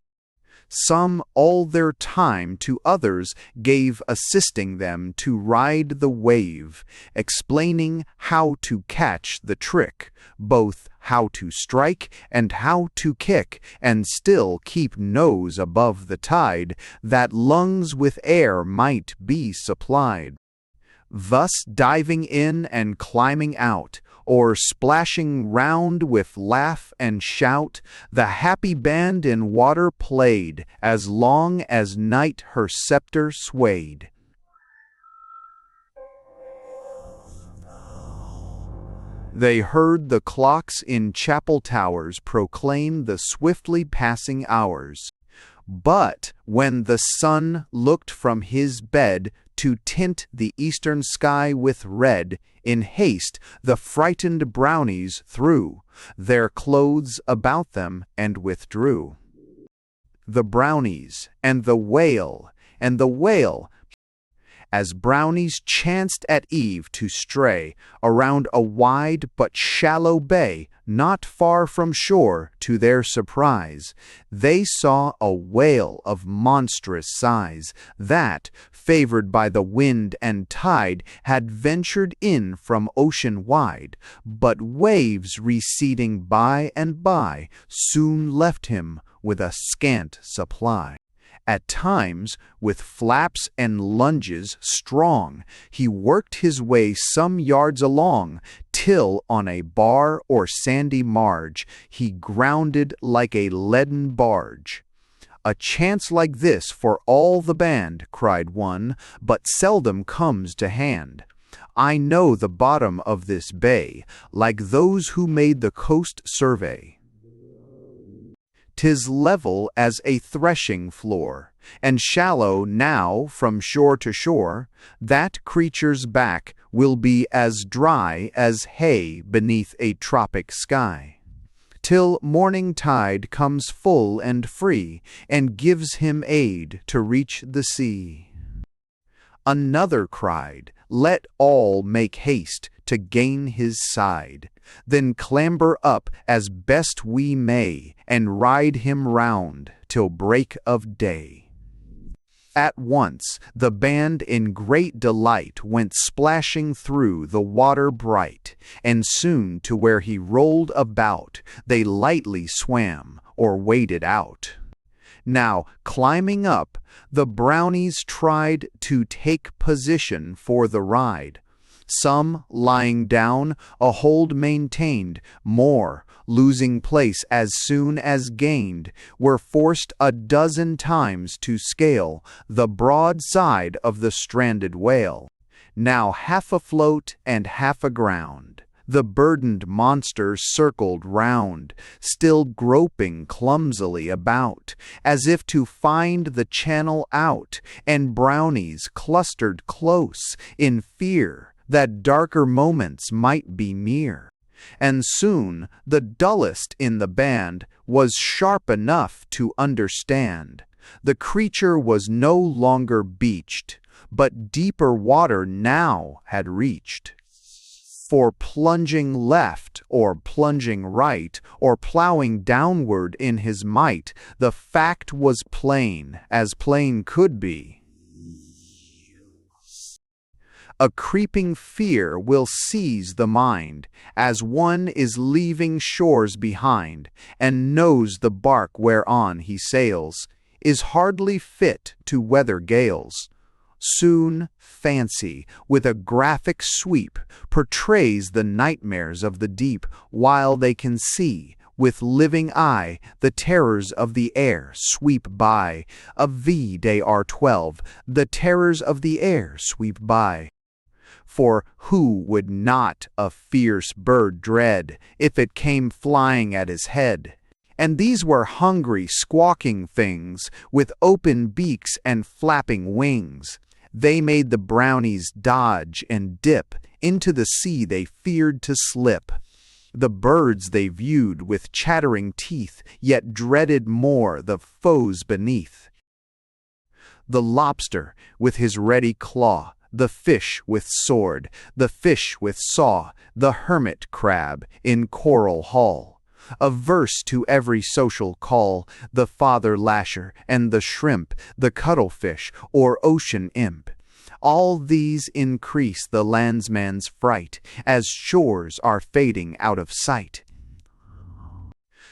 Some all their time to others gave, assisting them to ride the wave, explaining how to catch the trick, both how to strike and how to kick, and still keep nose above the tide, that lungs with air might be supplied. Thus diving in and climbing out, or splashing round with laugh and shout, the happy band in water played, as long as night her scepter swayed. They heard the clocks in chapel towers proclaim the swiftly passing hours. But when the sun looked from his bed to tint the eastern sky with red, in haste the frightened Brownies threw their clothes about them and withdrew. The Brownies and the whale, as brownies chanced at eve to stray around a wide but shallow bay not far from shore. To their surprise, they saw a whale of monstrous size that, favored by the wind and tide, had ventured in from ocean wide, but waves receding by and by soon left him with a scant supply. At times, with flaps and lunges strong, he worked his way some yards along, till on a bar or sandy marge he grounded like a leaden barge. "A chance like this for all the band," cried one, "but seldom comes to hand. I know the bottom of this bay, like those who made the coast survey. 'Tis level as a threshing floor, and shallow now from shore to shore. That creature's back will be as dry as hay beneath a tropic sky, till morning tide comes full and free, and gives him aid to reach the sea." Another cried, "Let all make haste to gain his side, then clamber up as best we may, and ride him round till break of day." At once the band in great delight went splashing through the water bright, and soon to where he rolled about they lightly swam or waded out. Now, climbing up, the brownies tried to take position for the ride. Some, lying down, a hold maintained. More, losing place as soon as gained, were forced a dozen times to scale the broad side of the stranded whale. Now half afloat and half aground, the burdened monster circled round, still groping clumsily about, as if to find the channel out, and brownies clustered close in fear that darker moments might be near. And soon the dullest in the band was sharp enough to understand. The creature was no longer beached, but deeper water now had reached. For plunging left or plunging right, or plowing downward in his might, the fact was plain as plain could be. A creeping fear will seize the mind, as one is leaving shores behind, and knows the bark whereon he sails is hardly fit to weather gales. Soon fancy, with a graphic sweep, portrays the nightmares of the deep, while they can see, with living eye, the terrors of the air sweep by. A V day R12, the terrors of the air sweep by. For who would not a fierce bird dread, if it came flying at his head? And these were hungry, squawking things, with open beaks and flapping wings. They made the brownies dodge and dip, into the sea they feared to slip. The birds they viewed with chattering teeth, yet dreaded more the foes beneath. The lobster with his ready claw, the fish with sword, the fish with saw, the hermit crab in coral hall. Averse to every social call, the father lasher and the shrimp, the cuttlefish or ocean imp. All these increase the landsman's fright, as shores are fading out of sight.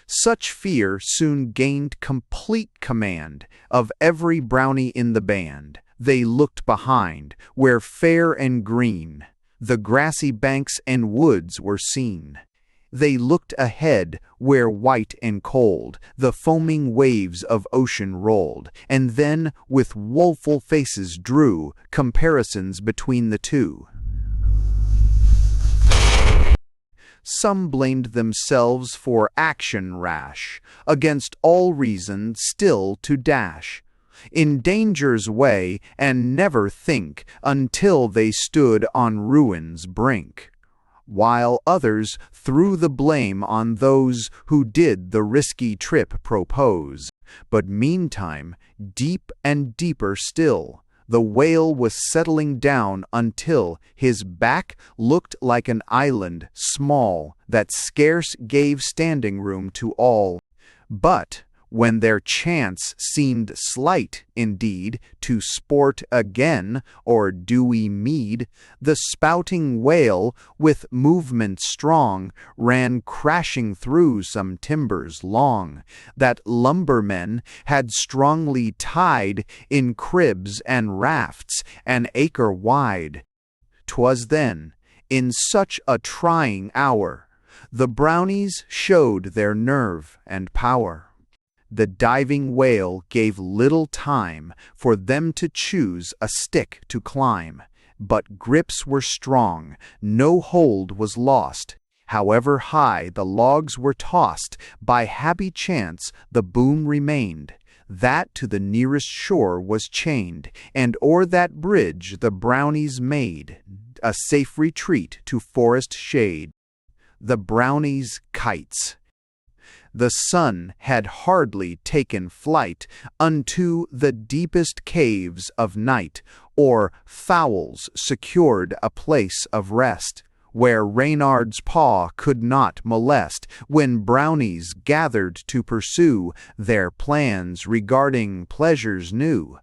Such fear soon gained complete command of every brownie in the band. They looked behind, where fair and green the grassy banks and woods were seen. They looked ahead, where white and cold the foaming waves of ocean rolled, and then with woeful faces drew comparisons between the two. Some blamed themselves for action rash, against all reason still to dash in danger's way, and never think until they stood on ruin's brink, while others threw the blame on those who did the risky trip propose. But meantime, deep and deeper still, The whale was settling down until his back looked like an island small that scarce gave standing room to all. But when their chance seemed slight indeed to sport again or dewy mead, the spouting whale, with movement strong, ran crashing through some timbers long, that lumbermen had strongly tied in cribs and rafts an acre wide. 'Twas then, in such a trying hour, the Brownies showed their nerve and power. The diving whale gave little time for them to choose a stick to climb, but grips were strong, no hold was lost. However high the logs were tossed, by happy chance the boom remained, that to the nearest shore was chained, and o'er that bridge the Brownies made a safe retreat to forest shade. The Brownies' kites. The sun had hardly taken flight unto the deepest caves of night, or fowls secured a place of rest, where Reynard's paw could not molest, when Brownies gathered to pursue their plans regarding pleasures new.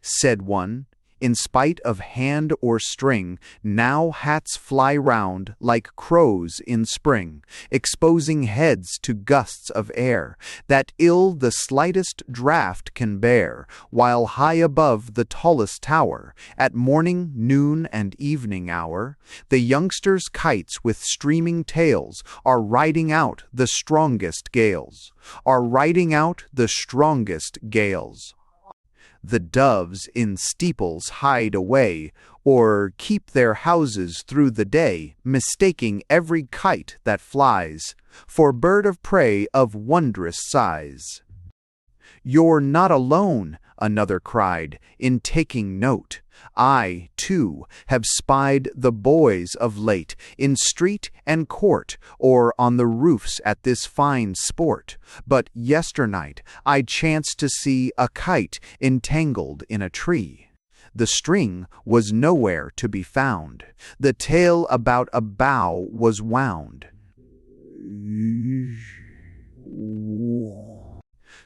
Said one, in spite of hand or string, now hats fly round like crows in spring, exposing heads to gusts of air, that ill the slightest draught can bear, while high above the tallest tower, at morning, noon, and evening hour, the youngsters' kites with streaming tails are riding out the strongest gales, The doves in steeples hide away, or keep their houses through the day, mistaking every kite that flies for bird of prey of wondrous size. "You're not alone," another cried, in taking note. "I, too, have spied the boys of late, in street and court, or on the roofs at this fine sport. But yesternight I chanced to see a kite entangled in a tree. The string was nowhere to be found, the tail about a bough was wound."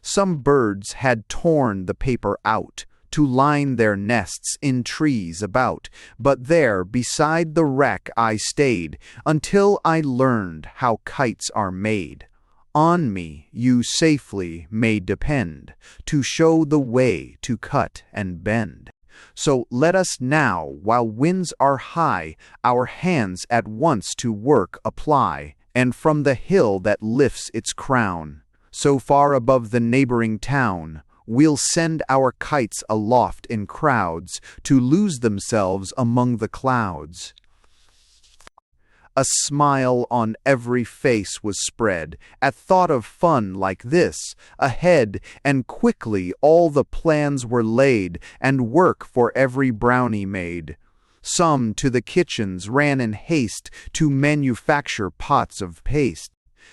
Some birds had torn the paper out to line their nests in trees about, but there beside the wreck I stayed until I learned how kites are made. On me you safely may depend to show the way to cut and bend. So let us now, while winds are high, our hands at once to work apply, and from the hill that lifts its crown so far above the neighboring town, we'll send our kites aloft in crowds to lose themselves among the clouds. A smile on every face was spread at thought of fun like this ahead, and quickly all the plans were laid, and work for every Brownie made. Some to the kitchens ran in haste to manufacture pots of paste.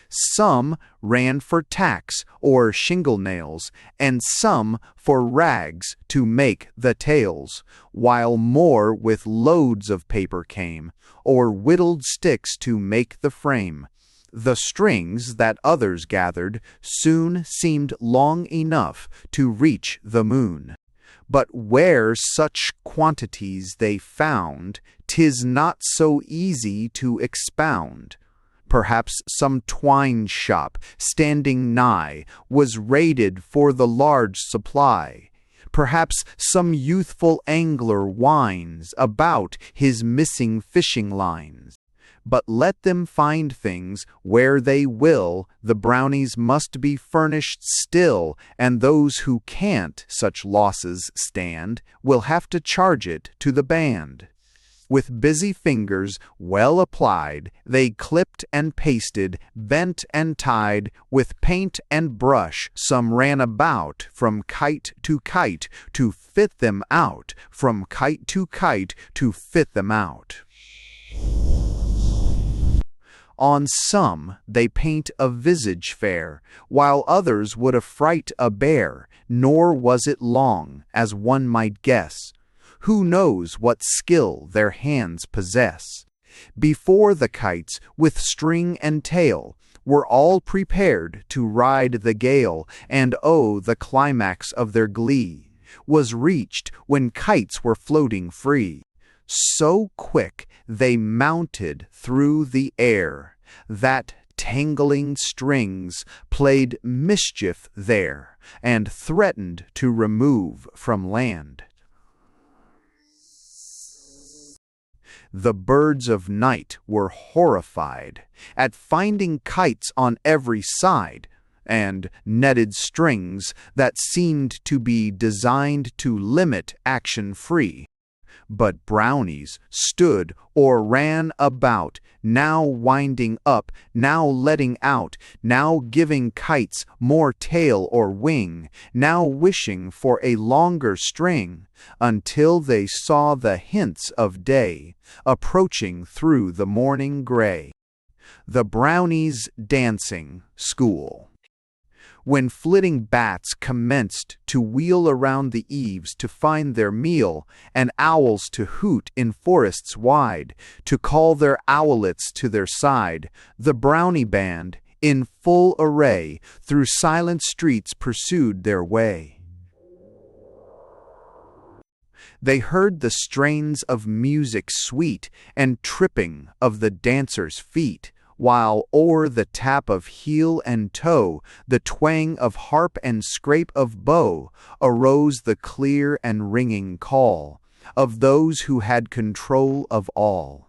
Some ran for tacks or shingle nails, and some for rags to make the tails, while more with loads of paper came, or whittled sticks to make the frame. The strings that others gathered soon seemed long enough to reach the moon. But where such quantities they found, 'tis not so easy to expound. Perhaps some twine shop, standing nigh, was raided for the large supply. Perhaps some youthful angler whines about his missing fishing lines. But let them find things where they will, the Brownies must be furnished still, and those who can't such losses stand will have to charge it to the band. With busy fingers well applied, they clipped and pasted, bent and tied, with paint and brush some ran about from kite to kite to fit them out, from kite to kite to fit them out. On some they paint a visage fair, while others would affright a bear, nor was it long, as one might guess. who knows what skill their hands possess. Before the kites, with string and tail, were all prepared to ride the gale, and oh, the climax of their glee was reached when kites were floating free. So quick they mounted through the air, that tangling strings played mischief there, and threatened to remove from land. The birds of night were horrified at finding kites on every side, and netted strings that seemed to be designed to limit action free. But brownies stood or ran about, now winding up, now letting out, now giving kites more tail or wing, now wishing for a longer string, until they saw the hints of day approaching through the morning gray. The Brownies' Dancing School. When flitting bats commenced to wheel around the eaves to find their meal, and owls to hoot in forests wide, to call their owlets to their side, the Brownie band, in full array, through silent streets pursued their way. They heard the strains of music sweet, and tripping of the dancers' feet, while o'er the tap of heel and toe, the twang of harp and scrape of bow, arose the clear and ringing call of those who had control of all.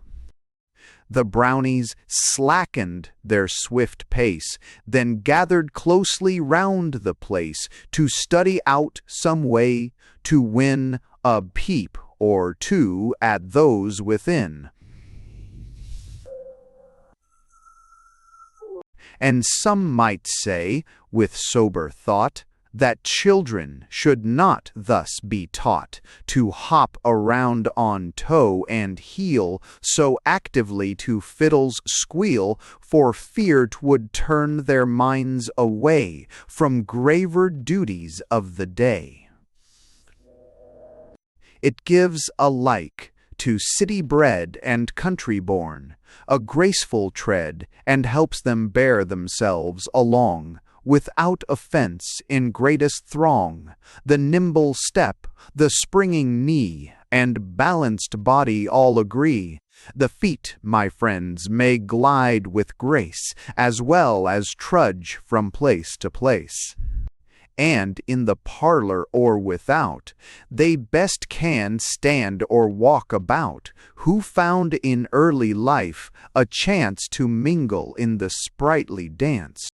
The Brownies slackened their swift pace, then gathered closely round the place to study out some way to win a peep or two at those within. And some might say, with sober thought, that children should not thus be taught to hop around on toe and heel so actively to fiddle's squeal, for fear 'twould turn their minds away from graver duties of the day. It gives alike to city-bred and country-born a graceful tread, and helps them bear themselves along, without offence in greatest throng. The nimble step, the springing knee, and balanced body all agree. The feet, my friends, may glide with grace, as well as trudge from place to place. And in the parlor or without, they best can stand or walk about, who found in early life a chance to mingle in the sprightly dance.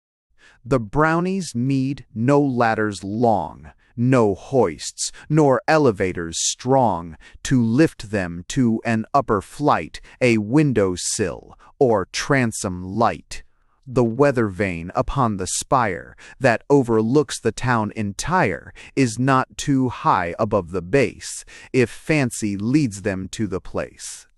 The Brownies need no ladders long, no hoists, nor elevators strong, to lift them to an upper flight, a window sill, or transom light. The weather vane upon the spire that overlooks the town entire is not too high above the base, if fancy leads them to the place.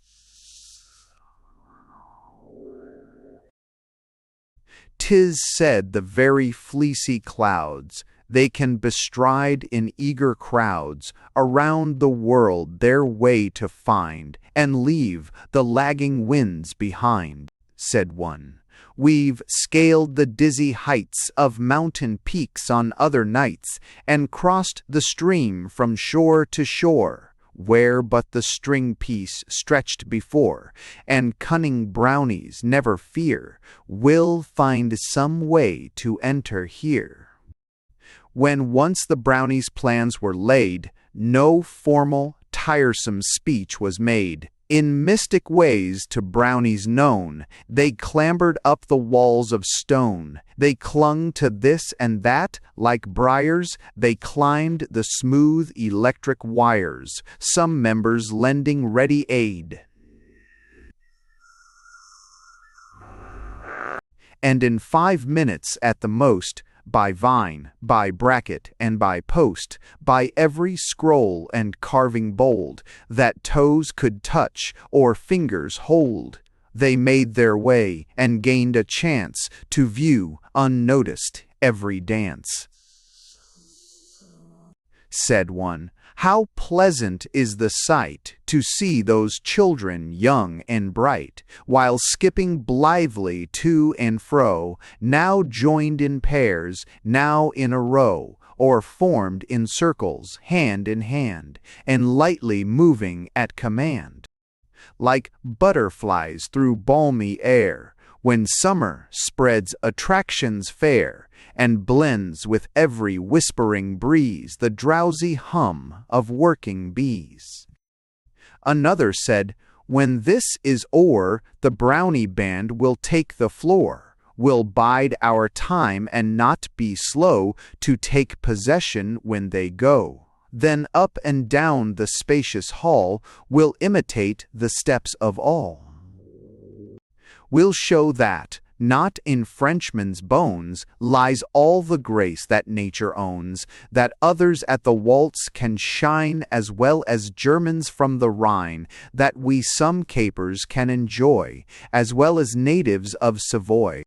'Tis said the very fleecy clouds they can bestride in eager crowds around the world their way to find, and leave the lagging winds behind. Said one, "We've scaled the dizzy heights of mountain peaks on other nights, and crossed the stream from shore to shore, where but the string piece stretched before, and cunning brownies, never fear, will find some way to enter here." When once the brownies' plans were laid, no formal, tiresome speech was made. In mystic ways to brownies known, they clambered up the walls of stone. They clung to this and that like briars. They climbed the smooth electric wires, some members lending ready aid. And in 5 minutes at the most, by vine, by bracket, and by post, by every scroll and carving bold, that toes could touch or fingers hold, they made their way, and gained a chance to view, unnoticed, every dance. Said one, How pleasant is the sight to see those children young and bright, while skipping blithely to and fro, now joined in pairs, now in a row, or formed in circles, hand in hand, and lightly moving at command. Like butterflies through balmy air, when summer spreads attractions fair, and blends with every whispering breeze the drowsy hum of working bees. Another said, "When this is o'er, the Brownie band will take the floor. We'll bide our time and not be slow to take possession when they go. Then up and down the spacious hall we'll imitate the steps of all. We'll show that, not in Frenchman's bones, lies all the grace that nature owns, that others at the waltz can shine as well as Germans from the Rhine, that we some capers can enjoy, as well as natives of Savoy."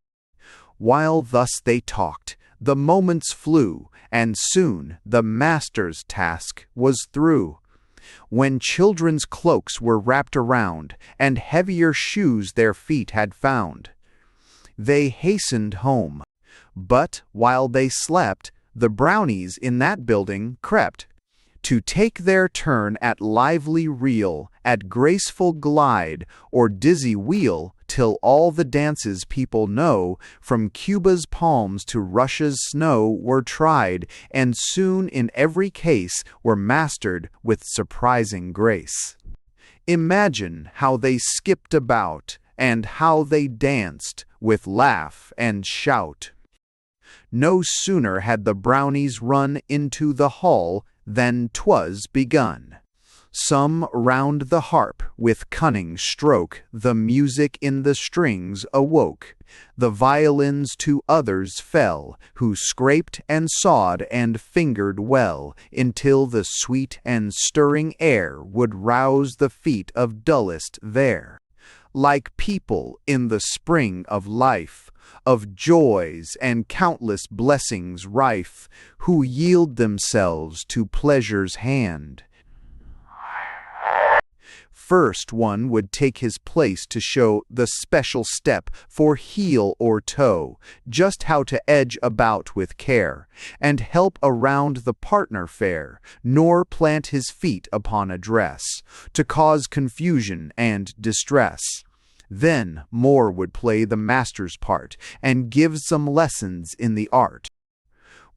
While thus they talked, the moments flew, and soon the master's task was through. When children's cloaks were wrapped around, and heavier shoes their feet had found, they hastened home. But while they slept, the Brownies in that building crept, to take their turn at lively reel, at graceful glide, or dizzy wheel, till all the dances people know, from Cuba's palms to Russia's snow, were tried, and soon in every case were mastered with surprising grace. Imagine how they skipped about, and how they danced, with laugh and shout. No sooner had the Brownies run into the hall than 'twas begun. Some round the harp with cunning stroke the music in the strings awoke. The violins to others fell, who scraped and sawed and fingered well, until the sweet and stirring air would rouse the feet of dullest there. Like people in the spring of life, of joys and countless blessings rife, who yield themselves to pleasure's hand. First one would take his place to show the special step for heel or toe, just how to edge about with care, and help around the partner fair, nor plant his feet upon a dress, to cause confusion and distress. Then more would play the master's part, and give some lessons in the art.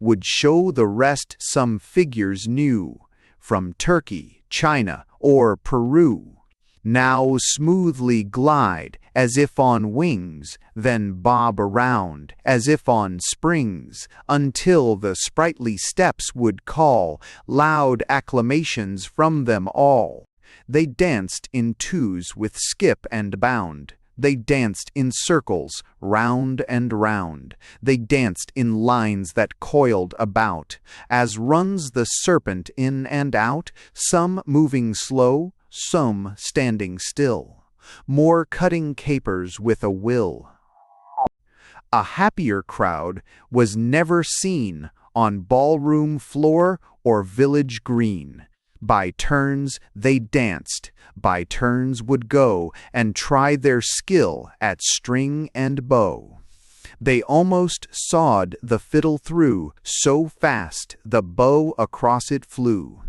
Would show the rest some figures new, from Turkey, China, or Peru. Now smoothly glide, as if on wings, then bob around, as if on springs, until the sprightly steps would call loud acclamations from them all. They danced in twos with skip and bound. They danced in circles, round and round. They danced in lines that coiled about, as runs the serpent in and out, some moving slow, some standing still, more cutting capers with a will. A happier crowd was never seen on ballroom floor or village green. By turns they danced, by turns would go and try their skill at string and bow. They almost sawed the fiddle through, so fast the bow across it flew.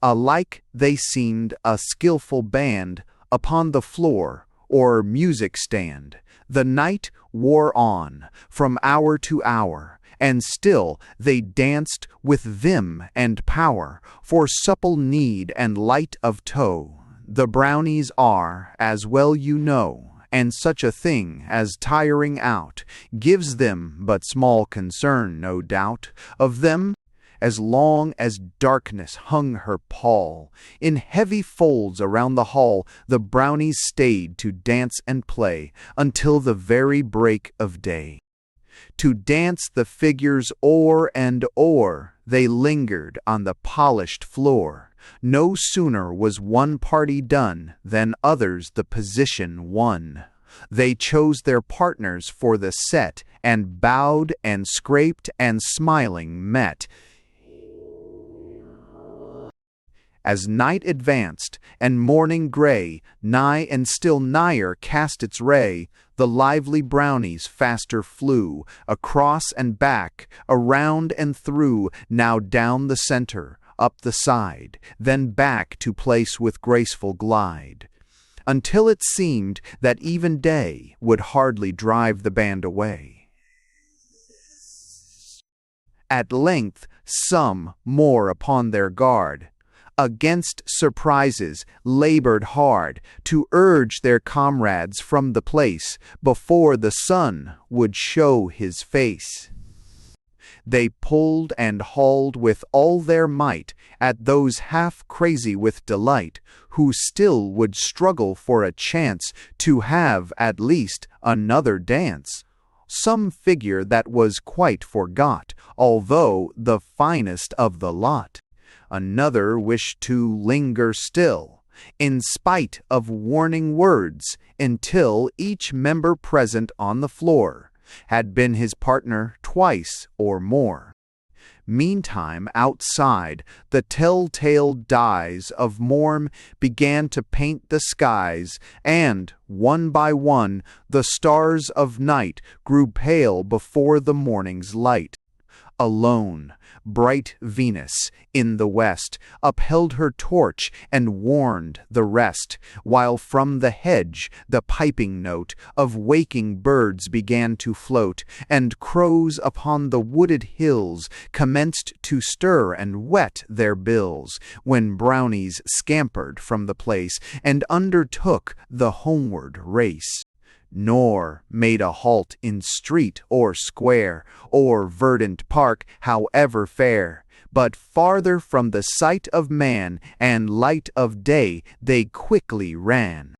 Alike they seemed a skilful band upon the floor or music stand. The night wore on, from hour to hour, and still they danced with vim and power, for supple kneed and light of toe. The Brownies are, as well you know, and such a thing as tiring out gives them but small concern, no doubt, of them. As long as darkness hung her pall, in heavy folds around the hall the Brownies stayed to dance and play until the very break of day. To dance the figures o'er and o'er, they lingered on the polished floor. No sooner was one party done than others the position won. They chose their partners for the set, and bowed and scraped and smiling met. As night advanced, and morning gray, nigh and still nigher cast its ray, the lively brownies faster flew, across and back, around and through, now down the center, up the side, then back to place with graceful glide, until it seemed that even day would hardly drive the band away. At length, some, more upon their guard, against surprises labored hard to urge their comrades from the place before the sun would show his face. They pulled and hauled with all their might at those half crazy with delight, who still would struggle for a chance to have at least another dance. Some figure that was quite forgot, although the finest of the lot. Another wished to linger still, in spite of warning words, until each member present on the floor had been his partner twice or more. Meantime, outside, the telltale dyes of morn began to paint the skies, and, one by one, the stars of night grew pale before the morning's light. Alone, bright Venus, in the west, upheld her torch and warned the rest, while from the hedge the piping note of waking birds began to float, and crows upon the wooded hills commenced to stir and wet their bills, when brownies scampered from the place and undertook the homeward race. Nor made a halt in street or square, or verdant park, however fair, but farther from the sight of man and light of day they quickly ran.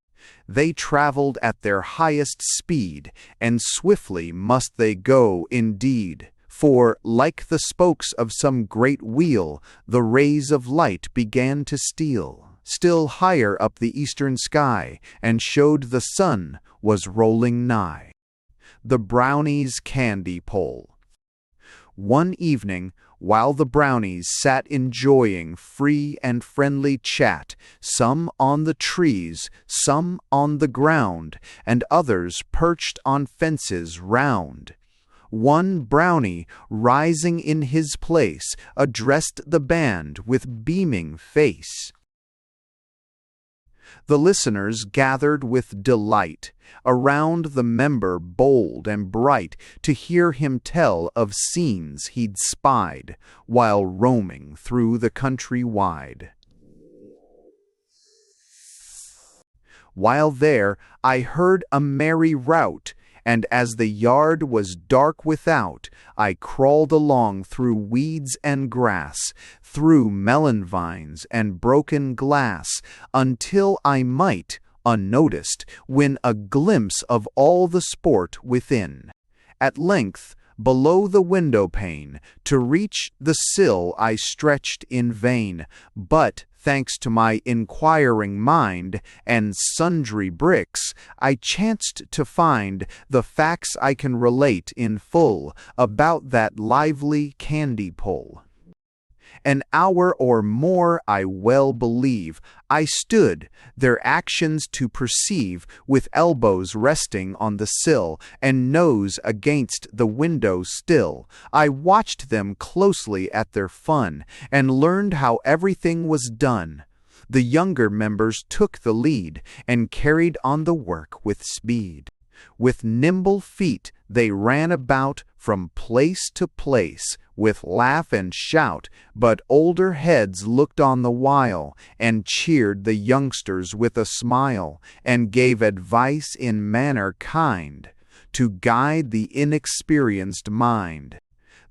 They traveled at their highest speed, and swiftly must they go indeed, for, like the spokes of some great wheel, the rays of light began to steal still higher up the eastern sky, and showed the sun was rolling nigh. The brownies' candy pole. One evening, while the brownies sat enjoying free and friendly chat, some on the trees, some on the ground, and others perched on fences round, one brownie, rising in his place, addressed the band with beaming face. The listeners gathered with delight around the member bold and bright, to hear him tell of scenes he'd spied while roaming through the country wide. While there I heard a merry rout, and as the yard was dark without, I crawled along through weeds and grass, through melon vines and broken glass, until I might, unnoticed, win a glimpse of all the sport within. At length, below the window pane, to reach the sill I stretched in vain, but, thanks to my inquiring mind and sundry bricks, I chanced to find the facts I can relate in full about that lively candy pull. An hour or more, I well believe, I stood, their actions to perceive, with elbows resting on the sill, and nose against the window still. I watched them closely at their fun, and learned how everything was done. The younger members took the lead, and carried on the work with speed. With nimble feet they ran about from place to place, with laugh and shout, but older heads looked on the while, and cheered the youngsters with a smile, and gave advice in manner kind, to guide the inexperienced mind.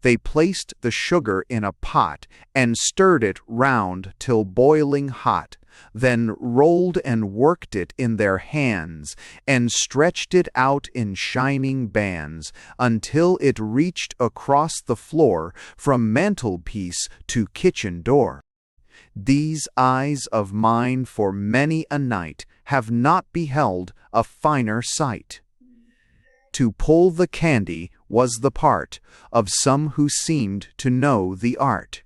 They placed the sugar in a pot, and stirred it round till boiling hot, then rolled and worked it in their hands, and stretched it out in shining bands, until it reached across the floor from mantelpiece to kitchen door. These eyes of mine for many a night have not beheld a finer sight. To pull the candy was the part of some who seemed to know the art.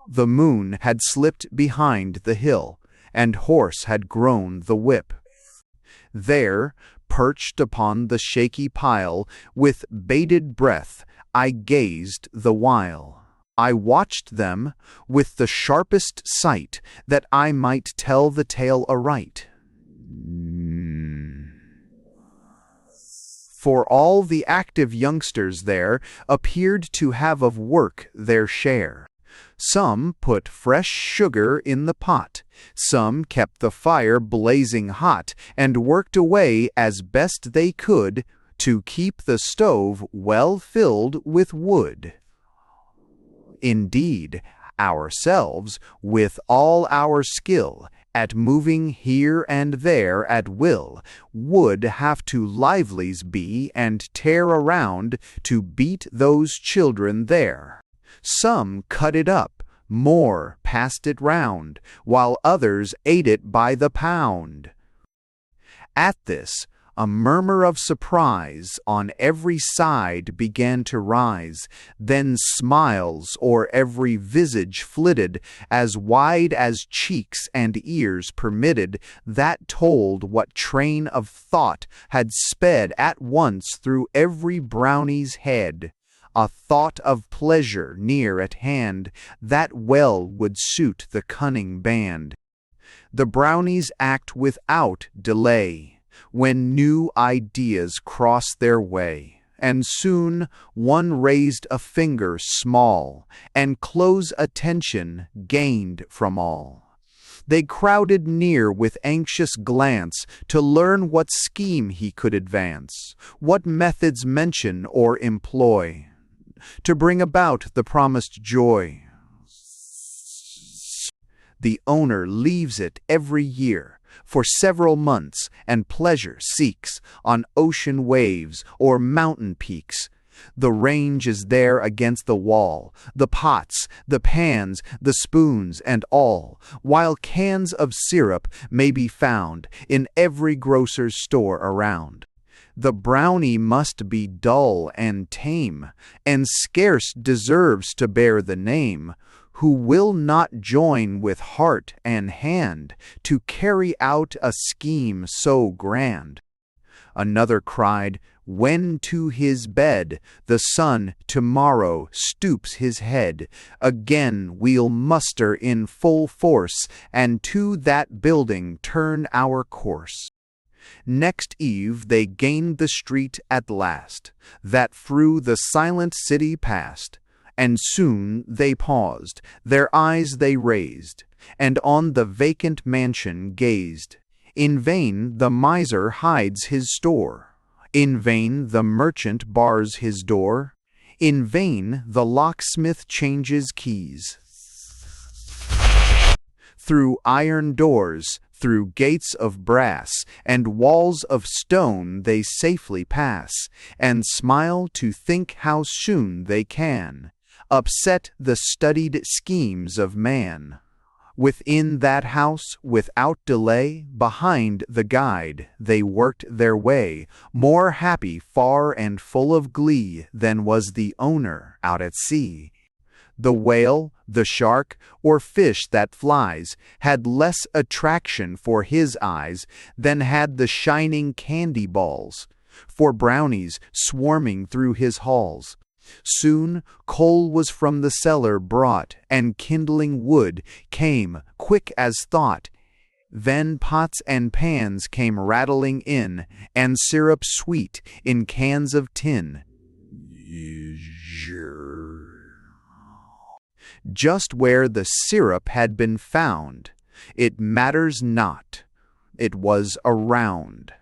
The moon had slipped behind the hill, and hoarse had grown the whip. There, perched upon the shaky pile, with bated breath, I gazed the while. I watched them with the sharpest sight, that I might tell the tale aright. For all the active youngsters there appeared to have of work their share. Some put fresh sugar in the pot, some kept the fire blazing hot, and worked away as best they could to keep the stove well filled with wood. Indeed, ourselves, with all our skill, at moving here and there at will, would have to livelies be and tear around to beat those children there. Some cut it up, more passed it round, while others ate it by the pound. At this, a murmur of surprise on every side began to rise, then smiles o'er every visage flitted, as wide as cheeks and ears permitted, that told what train of thought had sped at once through every Brownie's head. A thought of pleasure near at hand, that well would suit the cunning band. The Brownies act without delay, when new ideas cross their way, and soon one raised a finger small, and close attention gained from all. They crowded near with anxious glance to learn what scheme he could advance, what methods mention or employ, to bring about the promised joy. The owner leaves it every year, for several months, and pleasure seeks on ocean waves or mountain peaks. The range is there against the wall, the pots, the pans, the spoons, and all, while cans of syrup may be found in every grocer's store around. The Brownie must be dull and tame, and scarce deserves to bear the name, who will not join with heart and hand to carry out a scheme so grand. Another cried, when to his bed the sun tomorrow stoops his head, again we'll muster in full force, and to that building turn our course. Next eve they gained the street at last, that through the silent city passed. And soon they paused, their eyes they raised, and on the vacant mansion gazed. In vain the miser hides his store, in vain the merchant bars his door, in vain the locksmith changes keys. Through iron doors, through gates of brass, and walls of stone they safely pass, and smile to think how soon they can upset the studied schemes of man. Within that house, without delay, behind the guide, they worked their way, more happy far and full of glee than was the owner out at sea. The whale, the shark, or fish that flies, had less attraction for his eyes than had the shining candy balls, for brownies swarming through his halls. Soon coal was from the cellar brought, and kindling wood came quick as thought. Then pots and pans came rattling in, and syrup sweet in cans of tin. Just where the syrup had been found, it matters not, it was around.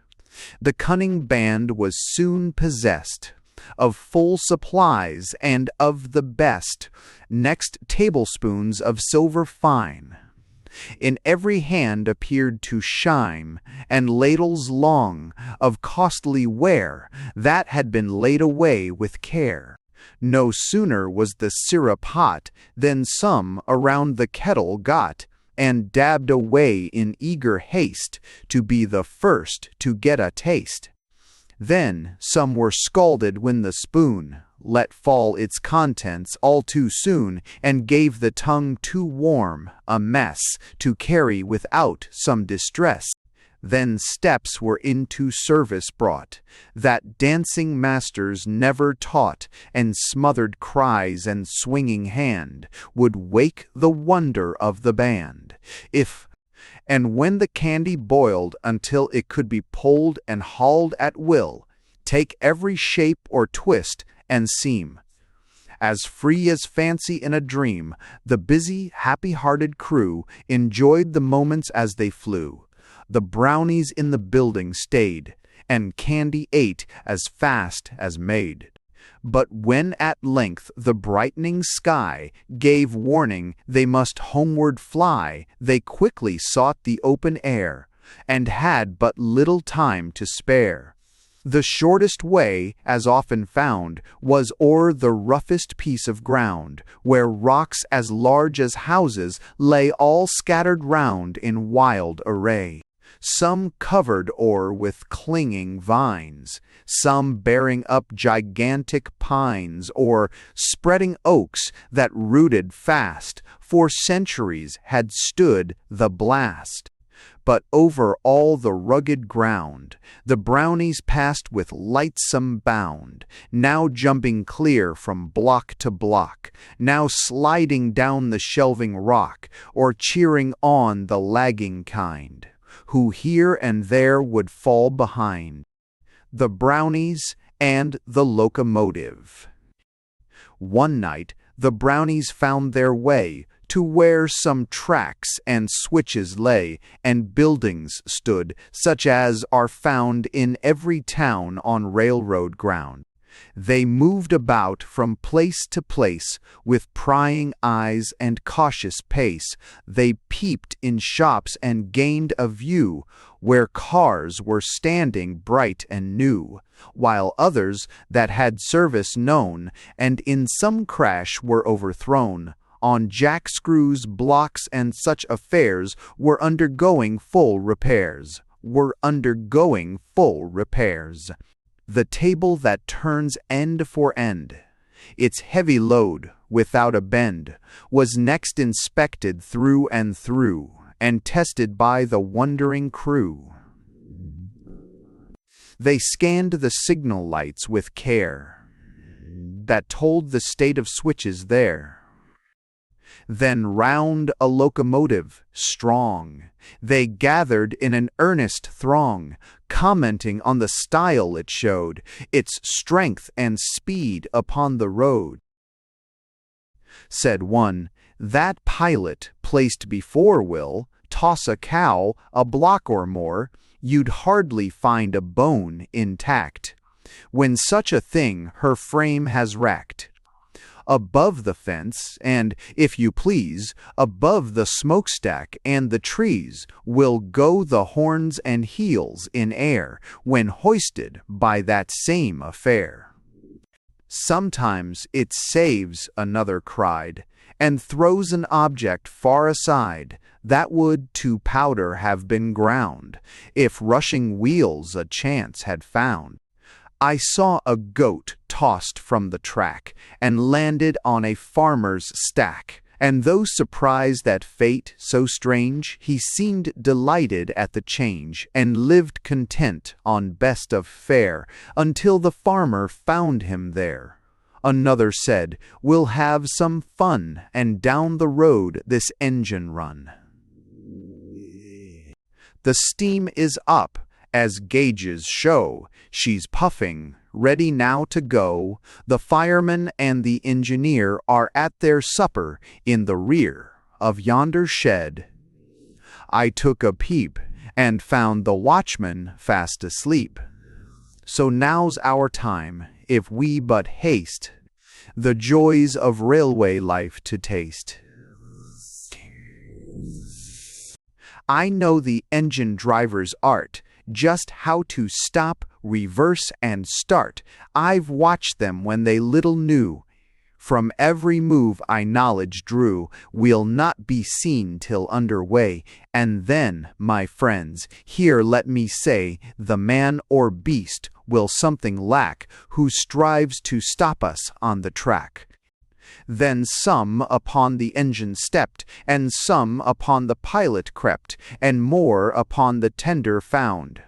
The cunning band was soon possessed of full supplies and of the best, next tablespoons of silver fine. In every hand appeared to shine, and ladles long of costly ware that had been laid away with care. No sooner was the syrup hot than some around the kettle got, and dabbed away in eager haste to be the first to get a taste. Then some were scalded when the spoon, let fall its contents all too soon, and gave the tongue too warm a mess to carry without some distress. Then steps were into service brought, that dancing masters never taught, and smothered cries and swinging hand would wake the wonder of the band. And when the candy boiled until it could be pulled and hauled at will, take every shape or twist and seem as free as fancy in a dream, the busy, happy-hearted crew enjoyed the moments as they flew. The brownies in the building stayed, and candy ate as fast as made. But when at length the brightening sky gave warning they must homeward fly, they quickly sought the open air, and had but little time to spare. The shortest way, as often found, was o'er the roughest piece of ground, where rocks as large as houses lay all scattered round in wild array. Some covered o'er with clinging vines, some bearing up gigantic pines, or spreading oaks that rooted fast, for centuries had stood the blast. But over all the rugged ground the brownies passed with lightsome bound, now jumping clear from block to block, now sliding down the shelving rock, or cheering on the lagging kind, who here and there would fall behind. The brownies and the locomotive. One night the brownies found their way to where some tracks and switches lay, and buildings stood, such as are found in every town on railroad ground. They moved about from place to place with prying eyes and cautious pace. They peeped in shops and gained a view where cars were standing bright and new, while others that had service known and in some crash were overthrown on jack-screws, blocks, and such affairs were undergoing full repairs. The table that turns end for end, its heavy load without a bend, was next inspected through and through, and tested by the wondering crew. They scanned the signal lights with care, that told the state of switches there. Then round a locomotive strong they gathered in an earnest throng, commenting on the style it showed, its strength and speed upon the road. Said one, "That pilot placed before will toss a cow a block or more, you'd hardly find a bone intact, when such a thing her frame has wrecked. Above the fence, and, if you please, above the smokestack and the trees, will go the horns and heels in air, when hoisted by that same affair. Sometimes it saves," another cried, "and throws an object far aside, that would to powder have been ground, if rushing wheels a chance had found. I saw a goat tossed from the track, and landed on a farmer's stack, and though surprised at fate so strange, he seemed delighted at the change, and lived content on best of fare, until the farmer found him there." Another said, "We'll have some fun, and down the road this engine run. The steam is up, as gauges show, she's puffing, ready now to go. The fireman and the engineer are at their supper in the rear of yonder shed. I took a peep, and found the watchman fast asleep. So now's our time, if we but haste, the joys of railway life to taste. I know the engine driver's art, just how to stop, reverse, and start. I've watched them when they little knew. From every move I knowledge drew, we'll not be seen till under way. And then, my friends, here let me say, the man or beast will something lack who strives to stop us on the track. Then some upon the engine stepped, and some upon the pilot crept, and more upon the tender found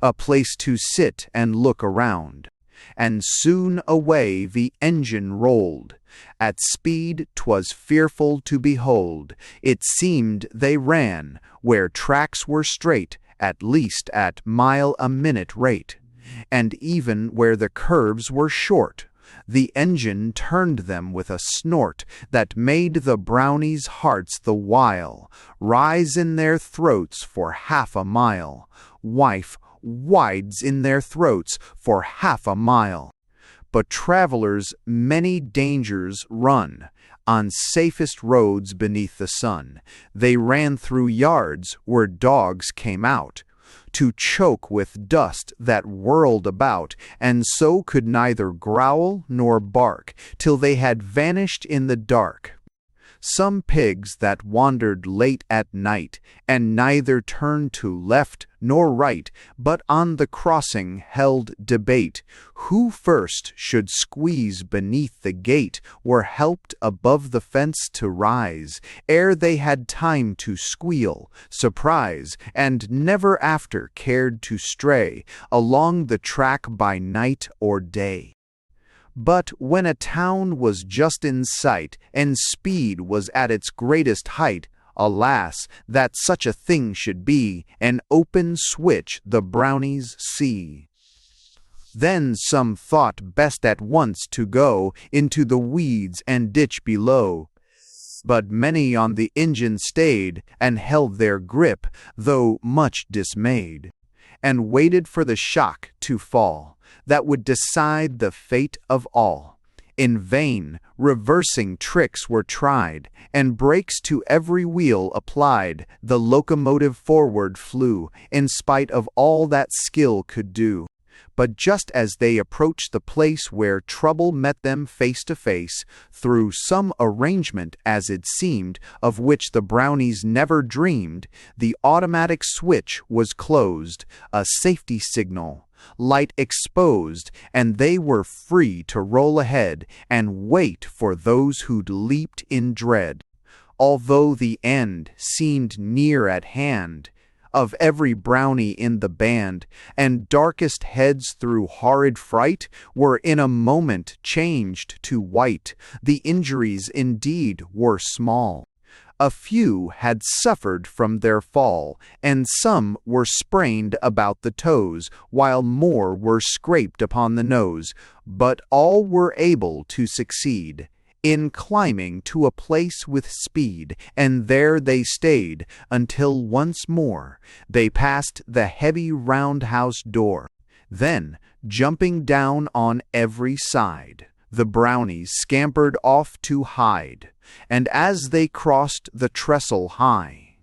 a place to sit and look around. And soon away the engine rolled. At speed 'twas fearful to behold. It seemed they ran, where tracks were straight, at least at mile-a-minute rate. And even where the curves were short, the engine turned them with a snort that made the Brownies' hearts the while rise in their throats for half a mile. Wife, wides in their throats for half a mile. But travelers many dangers run on safest roads beneath the sun. They ran through yards where dogs came out to choke with dust that whirled about, and so could neither growl nor bark till they had vanished in the dark. Some pigs that wandered late at night, and neither turned to left nor right, but on the crossing held debate, who first should squeeze beneath the gate, were helped above the fence to rise, ere they had time to squeal, surprise, and never after cared to stray along the track by night or day. But when a town was just in sight, and speed was at its greatest height, alas, that such a thing should be, an open switch the Brownies see. Then some thought best at once to go into the weeds and ditch below. But many on the engine stayed, and held their grip, though much dismayed, and waited for the shock to fall that would decide the fate of all. In vain reversing tricks were tried, and brakes to every wheel applied. The locomotive forward flew, in spite of all that skill could do. But just as they approached the place where trouble met them face to face, through some arrangement, as it seemed, of which the Brownies never dreamed, the automatic switch was closed, a safety signal, light exposed, and they were free to roll ahead and wait for those who'd leaped in dread. Although the end seemed near at hand, of every Brownie in the band, and darkest heads through horrid fright were in a moment changed to white. The injuries indeed were small. A few had suffered from their fall, and some were sprained about the toes, while more were scraped upon the nose, but all were able to succeed in climbing to a place with speed, and there they stayed until once more they passed the heavy roundhouse door. Then, jumping down on every side, the Brownies scampered off to hide, and as they crossed the trestle high,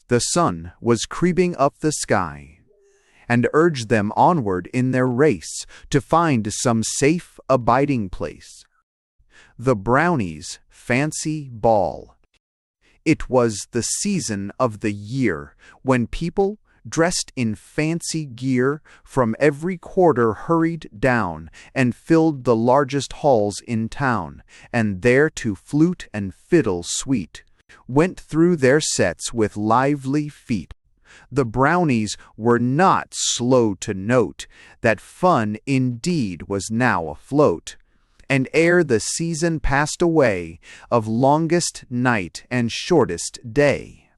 the sun was creeping up the sky, and urged them onward in their race to find some safe abiding place. The Brownies' fancy ball. It was the season of the year when people, dressed in fancy gear, from every quarter hurried down and filled the largest halls in town, and there to flute and fiddle sweet went through their sets with lively feet. The Brownies were not slow to note that fun indeed was now afloat. And ere the season passed away of longest night and shortest day,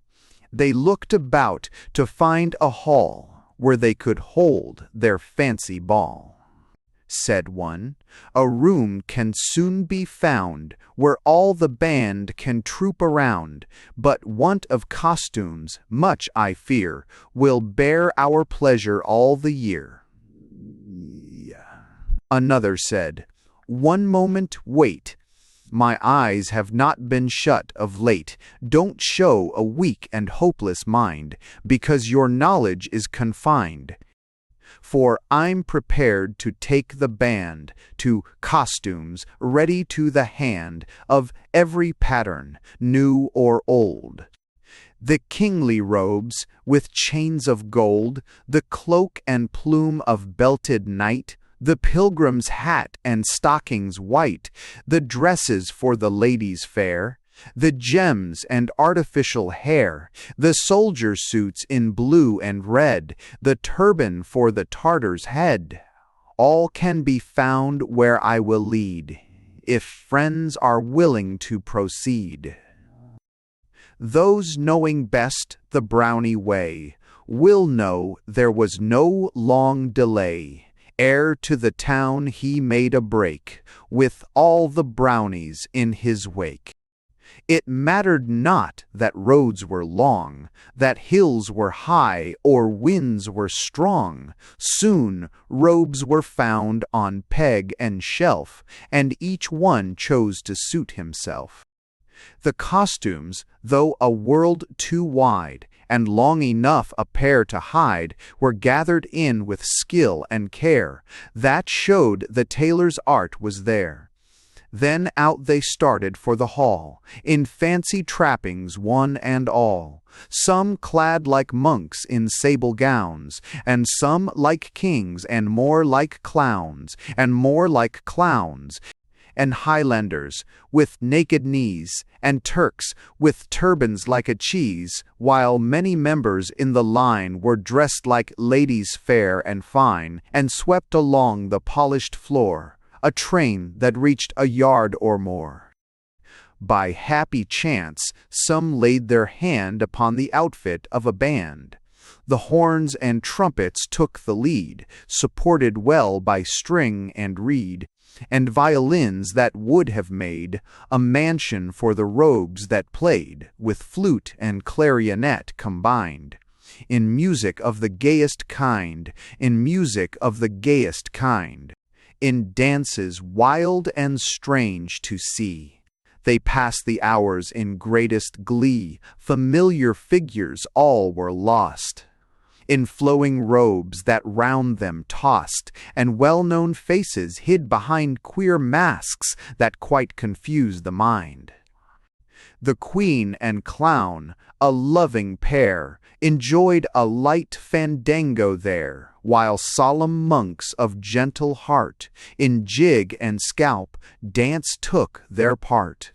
they looked about to find a hall where they could hold their fancy ball. Said one, "A room can soon be found where all the band can troop around, but want of costumes, much I fear, will bear our pleasure all the year." Another said, "One moment wait. My eyes have not been shut of late. Don't show a weak and hopeless mind, because your knowledge is confined. For I'm prepared to take the band, to costumes ready to the hand, of every pattern, new or old. The kingly robes, with chains of gold, the cloak and plume of belted knight, the pilgrim's hat and stockings white, the dresses for the ladies fair, the gems and artificial hair, the soldier suits in blue and red, the turban for the Tartar's head, all can be found where I will lead, if friends are willing to proceed. Those knowing best the Brownie way will know there was no long delay, ere to the town he made a break, with all the Brownies in his wake. It mattered not that roads were long, that hills were high, or winds were strong. Soon robes were found on peg and shelf, and each one chose to suit himself. The costumes, though a world too wide, and long enough a pair to hide, were gathered in with skill and care, that showed the tailor's art was there. Then out they started for the hall, in fancy trappings one and all, some clad like monks in sable gowns, and some like kings, and more like clowns, and more like clowns, and Highlanders with naked knees, and Turks with turbans like a cheese, while many members in the line were dressed like ladies fair and fine, and swept along the polished floor, a train that reached a yard or more. By happy chance, some laid their hand upon the outfit of a band. The horns and trumpets took the lead, supported well by string and reed, and violins that would have made a mansion for the robes that played, with flute and clarionet combined. In music of the gayest kind, in music of the gayest kind, in dances wild and strange to see. They passed the hours in greatest glee, familiar figures all were lost, in flowing robes that round them tossed, and well-known faces hid behind queer masks that quite confused the mind. The queen and clown, a loving pair, enjoyed a light fandango there, while solemn monks of gentle heart, in jig and scalp, dance took their part.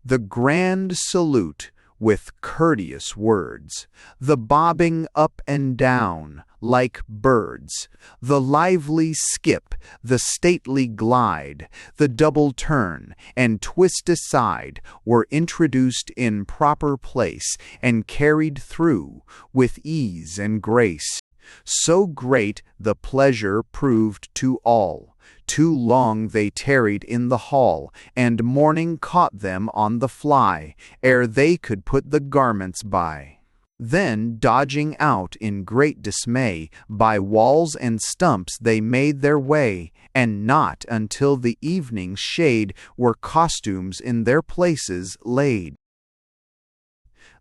The grand salute, with courteous words, the bobbing up and down like birds, the lively skip, the stately glide, the double turn and twist aside, were introduced in proper place and carried through with ease and grace. So great the pleasure proved to all. Too long they tarried in the hall, and morning caught them on the fly, ere they could put the garments by. Then, dodging out in great dismay, by walls and stumps they made their way, and not until the evening's shade were costumes in their places laid.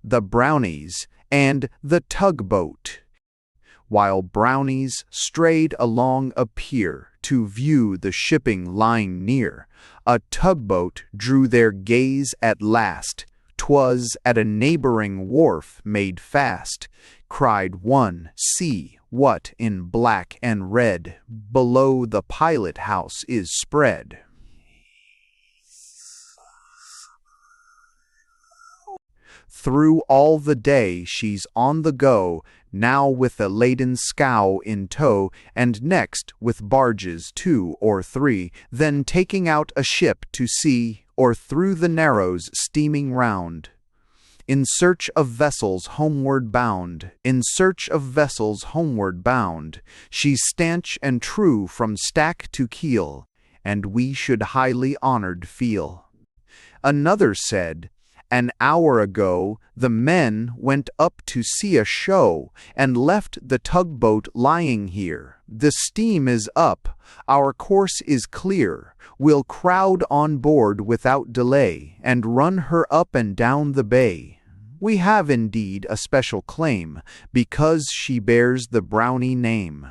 The Brownies and the tugboat. While Brownies strayed along a pier to view the shipping lying near, a tugboat drew their gaze at last. 'Twas at a neighboring wharf made fast. Cried one, "See what in black and red below the pilot house is spread." Through all the day she's on the go, now with a laden scow in tow, and next with barges 2 or 3, then taking out a ship to sea, or through the narrows steaming round. In search of vessels homeward bound, in search of vessels homeward bound, she's stanch and true from stack to keel, and we should highly honored feel. Another said, "An hour ago the men went up to see a show, and left the tugboat lying here. The steam is up, our course is clear, we'll crowd on board without delay, and run her up and down the bay." we have indeed a special claim, because she bears the Brownie name.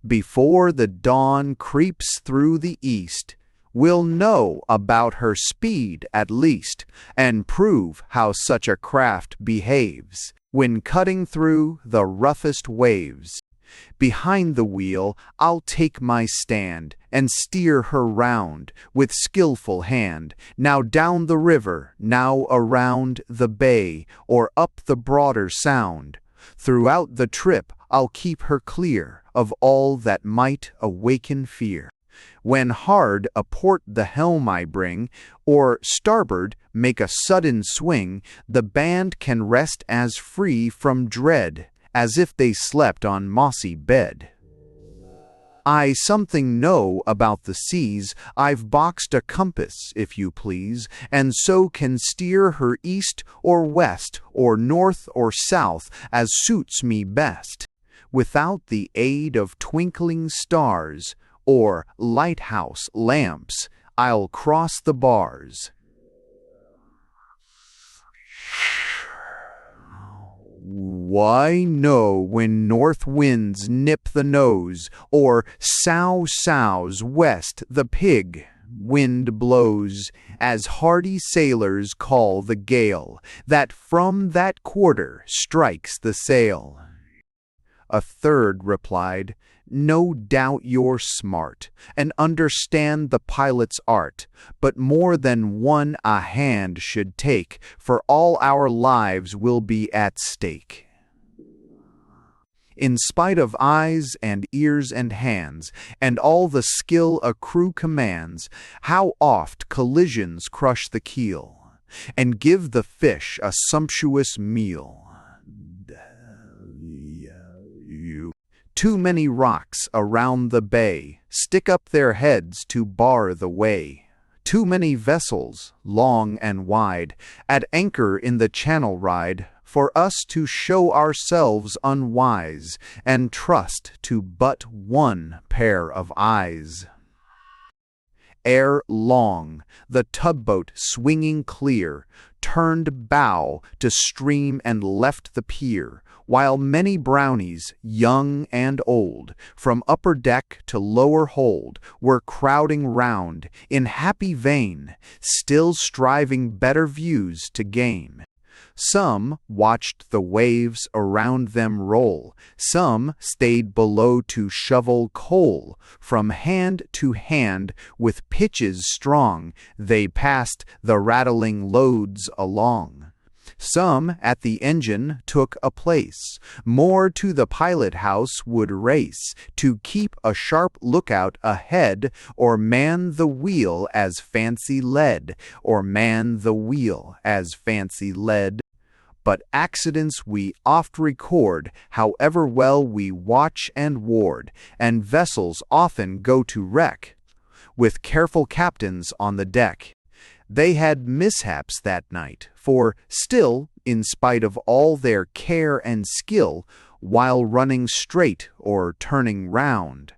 Before the dawn creeps through the east, we'll know about her speed at least, and prove how such a craft behaves when cutting through the roughest waves. Behind the wheel I'll take my stand, and steer her round with skillful hand, now down the river, now around the bay, or up the broader sound. Throughout the trip I'll keep her clear of all that might awaken fear. When hard aport the helm I bring, or starboard make a sudden swing, the band can rest as free from dread as if they slept on mossy bed. I something know about the seas, I've boxed a compass, if you please, and so can steer her east or west, or north or south, as suits me best. Without the aid of twinkling stars, or lighthouse lamps, I'll cross the bars. Why know when north winds nip the nose, or sows west the pig wind blows, as hardy sailors call the gale that from that quarter strikes the sail? A third replied, no doubt you're smart, and understand the pilot's art, but more than one a hand should take, for all our lives will be at stake. In spite of eyes and ears and hands, and all the skill a crew commands, how oft collisions crush the keel, and give the fish a sumptuous meal. Too many rocks around the bay stick up their heads to bar the way. Too many vessels, long and wide, at anchor in the channel ride, for us to show ourselves unwise, and trust to but one pair of eyes. Ere long, the tugboat swinging clear, turned bow to stream and left the pier, while many Brownies, young and old, from upper deck to lower hold, were crowding round, in happy vein, still striving better views to gain. Some watched the waves around them roll, some stayed below to shovel coal. From hand to hand, with pitches strong, they passed the rattling loads along. Some at the engine took a place, more to the pilot house would race, to keep a sharp lookout ahead, or man the wheel as fancy led, But accidents we oft record, however well we watch and ward, and vessels often go to wreck, with careful captains on the deck. They had mishaps that night, for still, in spite of all their care and skill, while running straight or turning round,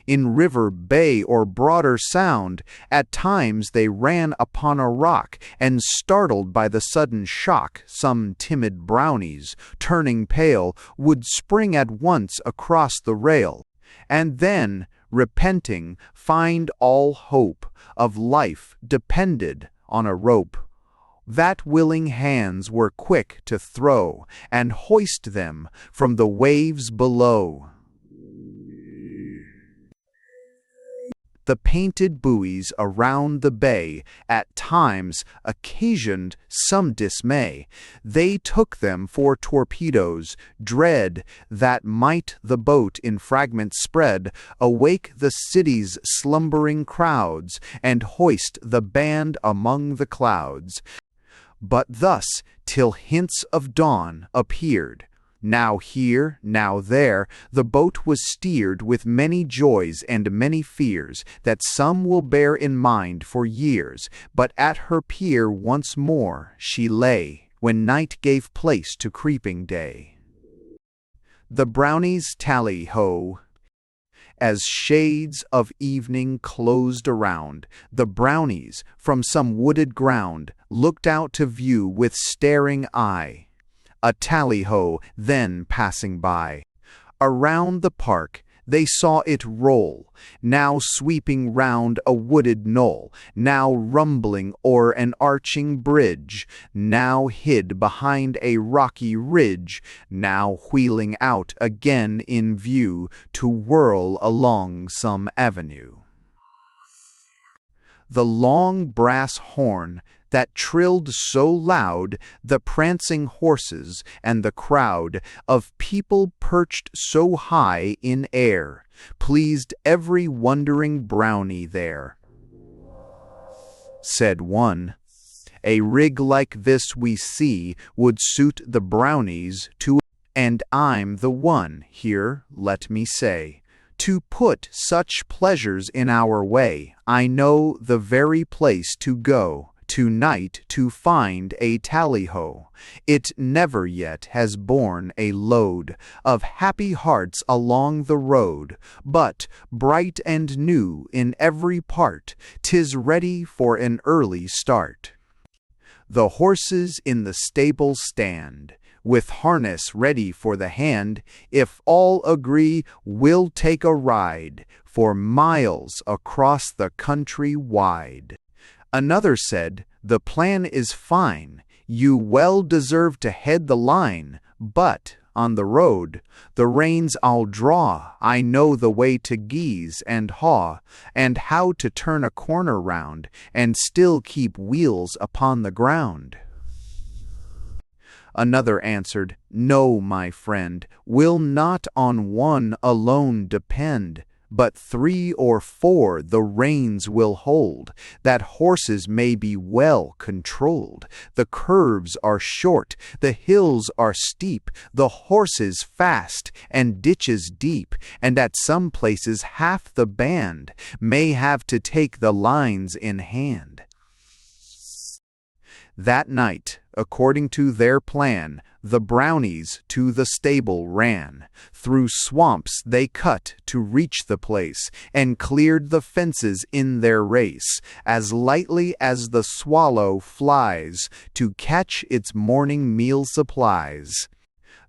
in river, bay, or broader sound, at times they ran upon a rock, and startled by the sudden shock, some timid Brownies, turning pale, would spring at once across the rail, and then, repenting, find all hope of life depended on a rope, that willing hands were quick to throw, and hoist them from the waves below. The painted buoys around the bay at times occasioned some dismay. They took them for torpedoes, dread that might the boat in fragments spread, awake the city's slumbering crowds, and hoist the band among the clouds. But thus, till hints of dawn appeared, now here, now there, the boat was steered with many joys and many fears, that some will bear in mind for years. But at her pier once more she lay, when night gave place to creeping day. The Brownies tally-ho, As shades of evening closed around, the Brownies, from some wooded ground, looked out to view with staring eye a tally-ho then passing by. Around the park they saw it roll, now sweeping round a wooded knoll, now rumbling o'er an arching bridge, now hid behind a rocky ridge, now wheeling out again in view to whirl along some avenue. The long brass horn that trilled so loud, the prancing horses and the crowd of people perched so high in air, pleased every wondering Brownie there. Said one, "A rig like this we see would suit the Brownies to, and I'm the one, here let me say, to put such pleasures in our way. I know the very place to go to-night to find a tally-ho. It never yet has borne a load of happy hearts along the road, but, bright and new in every part, 'tis ready for an early start. The horses in the stable stand, with harness ready for the hand. If all agree, we'll take a ride for miles across the country wide." Another said, "The plan is fine. You well deserve to head the line, but on the road the reins I'll draw. I know the way to geese and haw, and how to turn a corner round, and still keep wheels upon the ground." Another answered, "No, my friend, we'll not on one alone depend, but 3 or 4 the reins will hold, that horses may be well controlled. The curves are short, the hills are steep, the horses fast, and ditches deep, and at some places half the band may have to take the lines in hand." That night, according to their plan, the Brownies to the stable ran. Through swamps they cut to reach the place, and cleared the fences in their race, as lightly as the swallow flies to catch its morning meal supplies.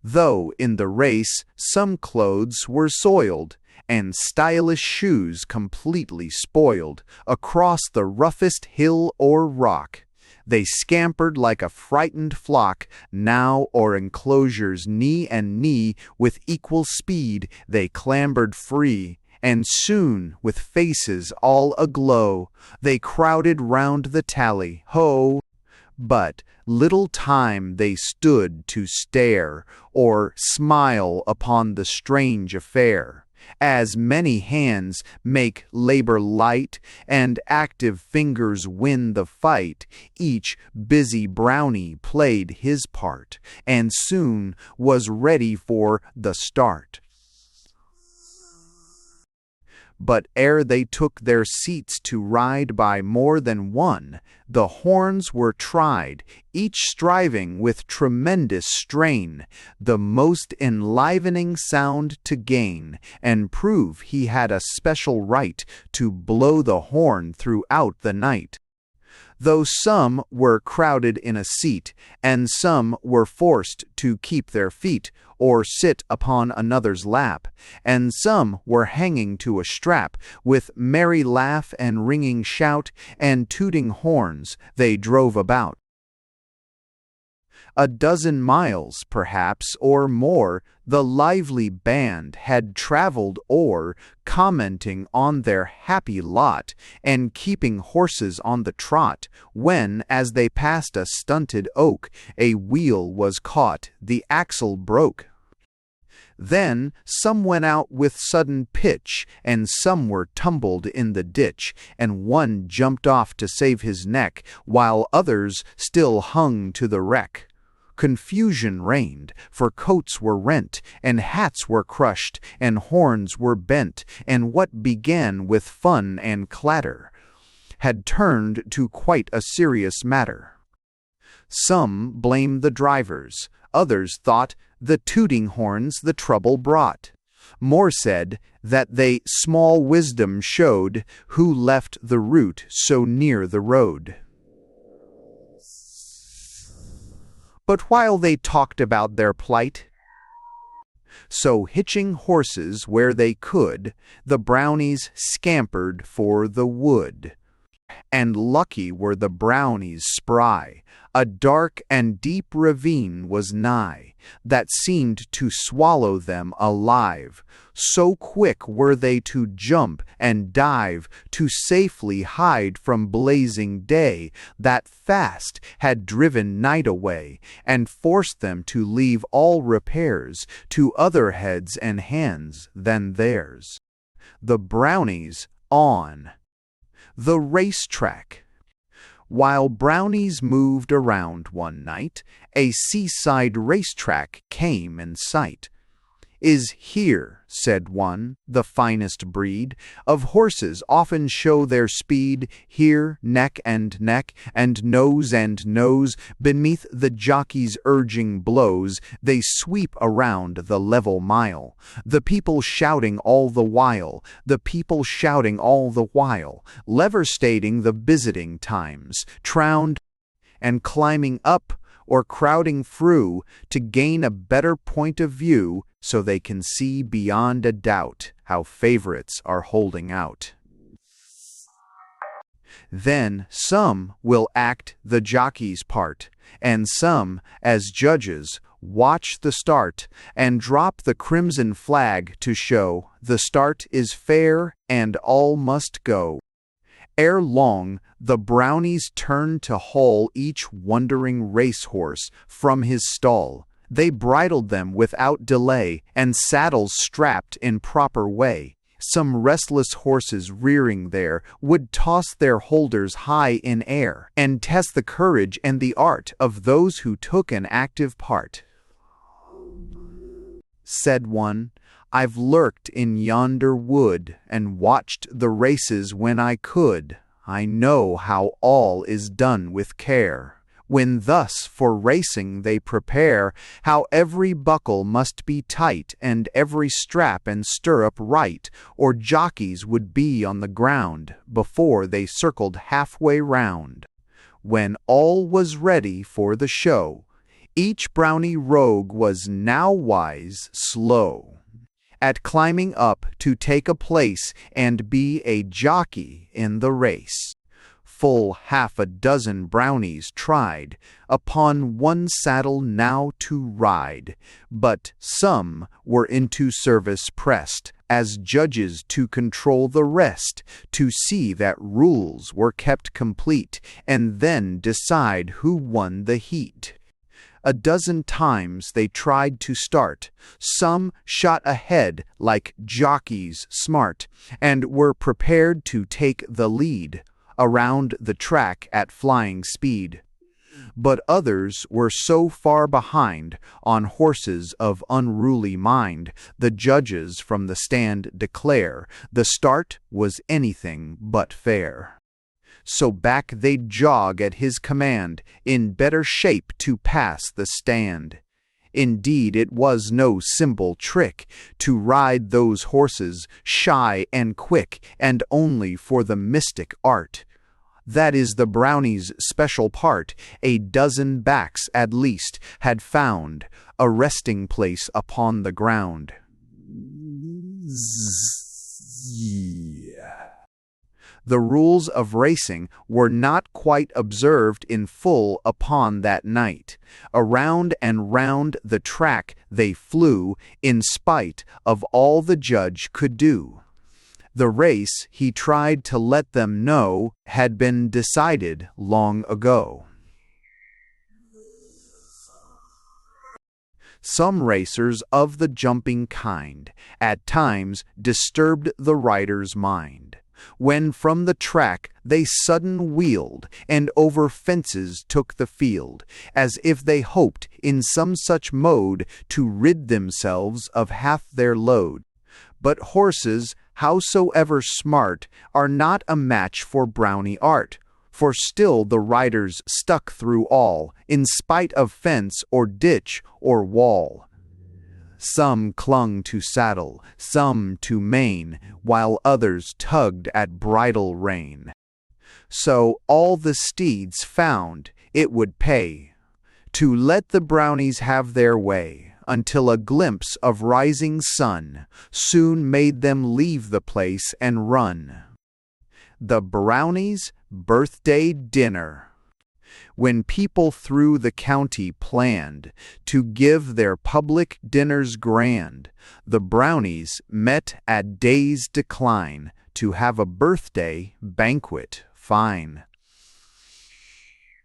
Though in the race some clothes were soiled, and stylish shoes completely spoiled, across the roughest hill or rock they scampered like a frightened flock, now o'er enclosures knee and knee, with equal speed they clambered free, and soon, with faces all aglow, they crowded round the tally-ho. But little time they stood to stare, or smile upon the strange affair. As many hands make labor light, and active fingers win the fight, each busy Brownie played his part, and soon was ready for the start. But ere they took their seats to ride by more than one, the horns were tried, each striving with tremendous strain the most enlivening sound to gain, and prove he had a special right to blow the horn throughout the night. Though some were crowded in a seat, and some were forced to keep their feet, or sit upon another's lap, and some were hanging to a strap, with merry laugh and ringing shout, and tooting horns, they drove about. 12 miles, perhaps, or more, the lively band had travelled o'er, commenting on their happy lot, and keeping horses on the trot, when, as they passed a stunted oak, a wheel was caught, the axle broke. Then some went out with sudden pitch, and some were tumbled in the ditch, and one jumped off to save his neck, while others still hung to the wreck. Confusion reigned, for coats were rent, and hats were crushed, and horns were bent, and what began with fun and clatter had turned to quite a serious matter. Some blamed the drivers, others thought the tooting horns the trouble brought. More said, that they small wisdom showed, who left the route so near the road. But while they talked about their plight, so hitching horses where they could, the brownies scampered for the wood. And lucky were the brownies spry, a dark and deep ravine was nigh, that seemed to swallow them alive. So quick were they to jump and dive, to safely hide from blazing day, that fast had driven night away, and forced them to leave all repairs to other heads and hands than theirs. The brownies on the racetrack. While brownies moved around one night, a seaside racetrack came in sight. "Is here," said one, "the finest breed of horses often show their speed, here neck and nose beneath the jockey's urging blows, they sweep around the level mile, the people shouting all the while, lever stating the visiting times, tround and climbing up or crowding through to gain a better point of view, so they can see beyond a doubt how favorites are holding out. Then some will act the jockey's part, and some, as judges, watch the start, and drop the crimson flag to show the start is fair and all must go. Ere long, the brownies turn to haul each wondering racehorse from his stall. They bridled them without delay, and saddles strapped in proper way. Some restless horses rearing there would toss their holders high in air, and test the courage and the art of those who took an active part. Said one, "I've lurked in yonder wood, and watched the races when I could. I know how all is done with care. When thus for racing they prepare, how every buckle must be tight, and every strap and stirrup right, or jockeys would be on the ground before they circled halfway round. When all was ready for the show, each brownie rogue was now wise slow at climbing up to take a place and be a jockey in the race. Full half a dozen brownies tried upon one saddle now to ride, but some were into service pressed as judges to control the rest, to see that rules were kept complete, and then decide who won the heat. A dozen times they tried to start, some shot ahead like jockeys smart, and were prepared to take the lead around the track at flying speed. But others were so far behind on horses of unruly mind, the judges from the stand declare the start was anything but fair. So back they'd jog at his command, in better shape to pass the stand. Indeed, it was no simple trick to ride those horses shy and quick, and only for the mystic art. That is the brownie's special part. A dozen backs at least had found a resting place upon the ground. The rules of racing were not quite observed in full upon that night. Around and round the track they flew, in spite of all the judge could do. The race, he tried to let them know, had been decided long ago. Some racers of the jumping kind at times disturbed the rider's mind, when from the track they sudden wheeled, and over fences took the field, as if they hoped in some such mode to rid themselves of half their load. But horses, howsoever smart, are not a match for brownie art, for still the riders stuck through all, in spite of fence or ditch or wall. Some clung to saddle, some to mane, while others tugged at bridle rein. So all the steeds found it would pay to let the Brownies have their way, until a glimpse of rising sun soon made them leave the place and run. The Brownies' birthday dinner. When people through the county planned to give their public dinners grand, the Brownies met at day's decline to have a birthday banquet fine.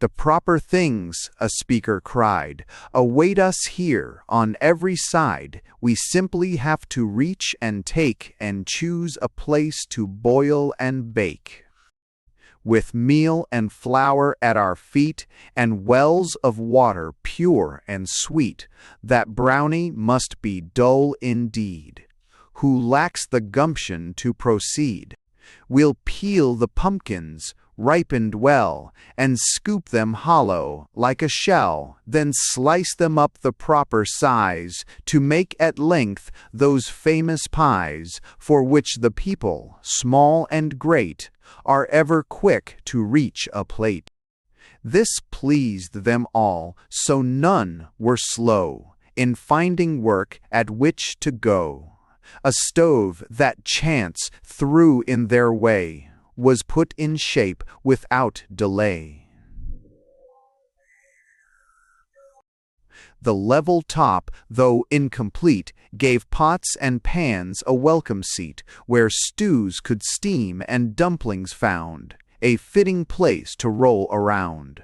The proper things, a speaker cried, await us here on every side. We simply have to reach and take and choose a place to boil and bake. With meal and flour at our feet, and wells of water pure and sweet, that Brownie must be dull indeed, who lacks the gumption to proceed. We'll peel the pumpkins, ripened well, and scoop them hollow like a shell, then slice them up the proper size, to make at length those famous pies, for which the people, small and great, are ever quick to reach a plate. This pleased them all, so none were slow in finding work at which to go. A stove that chance threw in their way was put in shape without delay. The level top, though incomplete, gave pots and pans a welcome seat, where stews could steam and dumplings found a fitting place to roll around.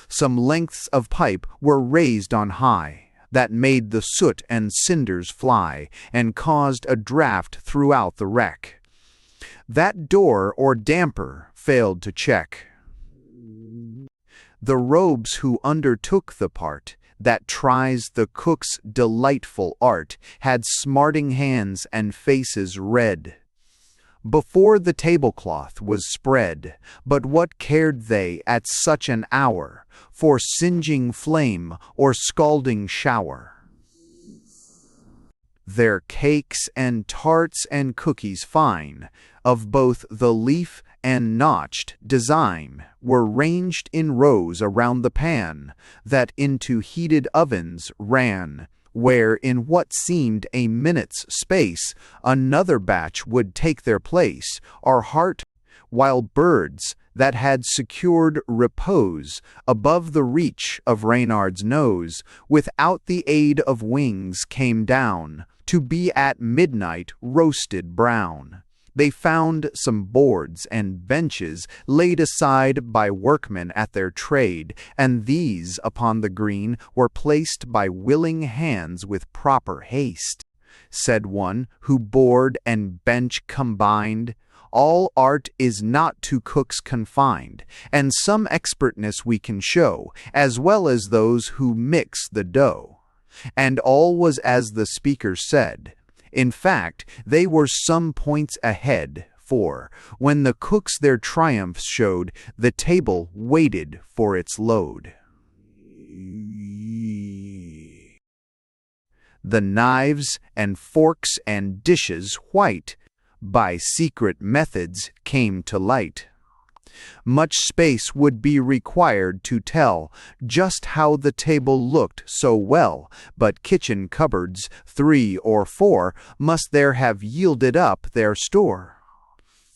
Some lengths of pipe were raised on high, that made the soot and cinders fly, and caused a draught throughout the wreck that door or damper failed to check. The robes who undertook the part that tries the cook's delightful art had smarting hands and faces red before the tablecloth was spread, but what cared they at such an hour for singeing flame or scalding shower? Their cakes and tarts and cookies fine, of both the leaf and notched design, were ranged in rows around the pan that into heated ovens ran, where in what seemed a minute's space another batch would take their place, our heart, while birds that had secured repose above the reach of Reynard's nose, without the aid of wings came down, to be at midnight roasted brown. They found some boards and benches laid aside by workmen at their trade, and these upon the green were placed by willing hands with proper haste. Said one, who board and bench combined, all art is not to cooks confined, and some expertness we can show, as well as those who mix the dough. And all was as the speaker said. In fact, they were some points ahead, for, when the cooks their triumphs showed, the table waited for its load. The knives and forks and dishes white, by secret methods came to light. Much space would be required to tell just how the table looked so well, but kitchen cupboards, 3 or 4, must there have yielded up their store.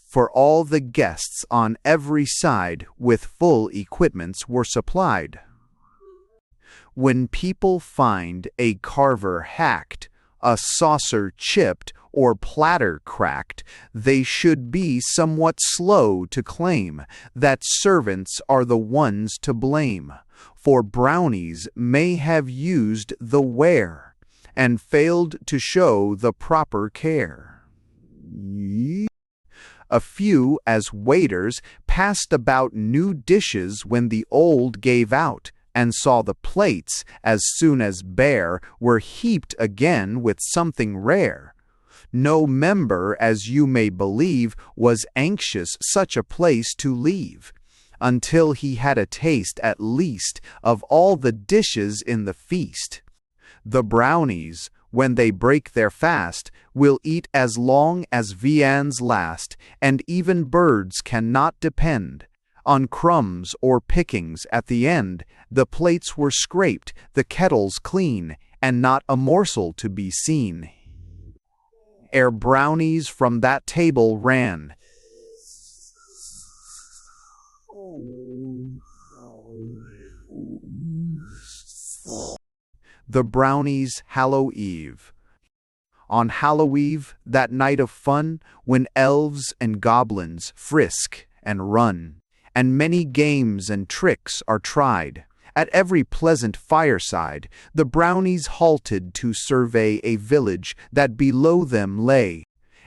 For all the guests on every side with full equipments were supplied. When people find a carver hacked, a saucer chipped, or platter cracked, they should be somewhat slow to claim that servants are the ones to blame, for Brownies may have used the ware, and failed to show the proper care. A few, as waiters, passed about new dishes when the old gave out, and saw the plates, as soon as bare, were heaped again with something rare. No member, as you may believe, was anxious such a place to leave, until he had a taste at least of all the dishes in the feast. The Brownies, when they break their fast, will eat as long as viands last, and even birds cannot depend on crumbs or pickings at the end. The plates were scraped, the kettles clean, and not a morsel to be seen. Ere brownies from that table ran, the brownies Hallow Eve. On Hallow Eve, that night of fun, when elves and goblins frisk and run, and many games and tricks are tried, at every pleasant fireside, the brownies halted to survey a village that below them lay,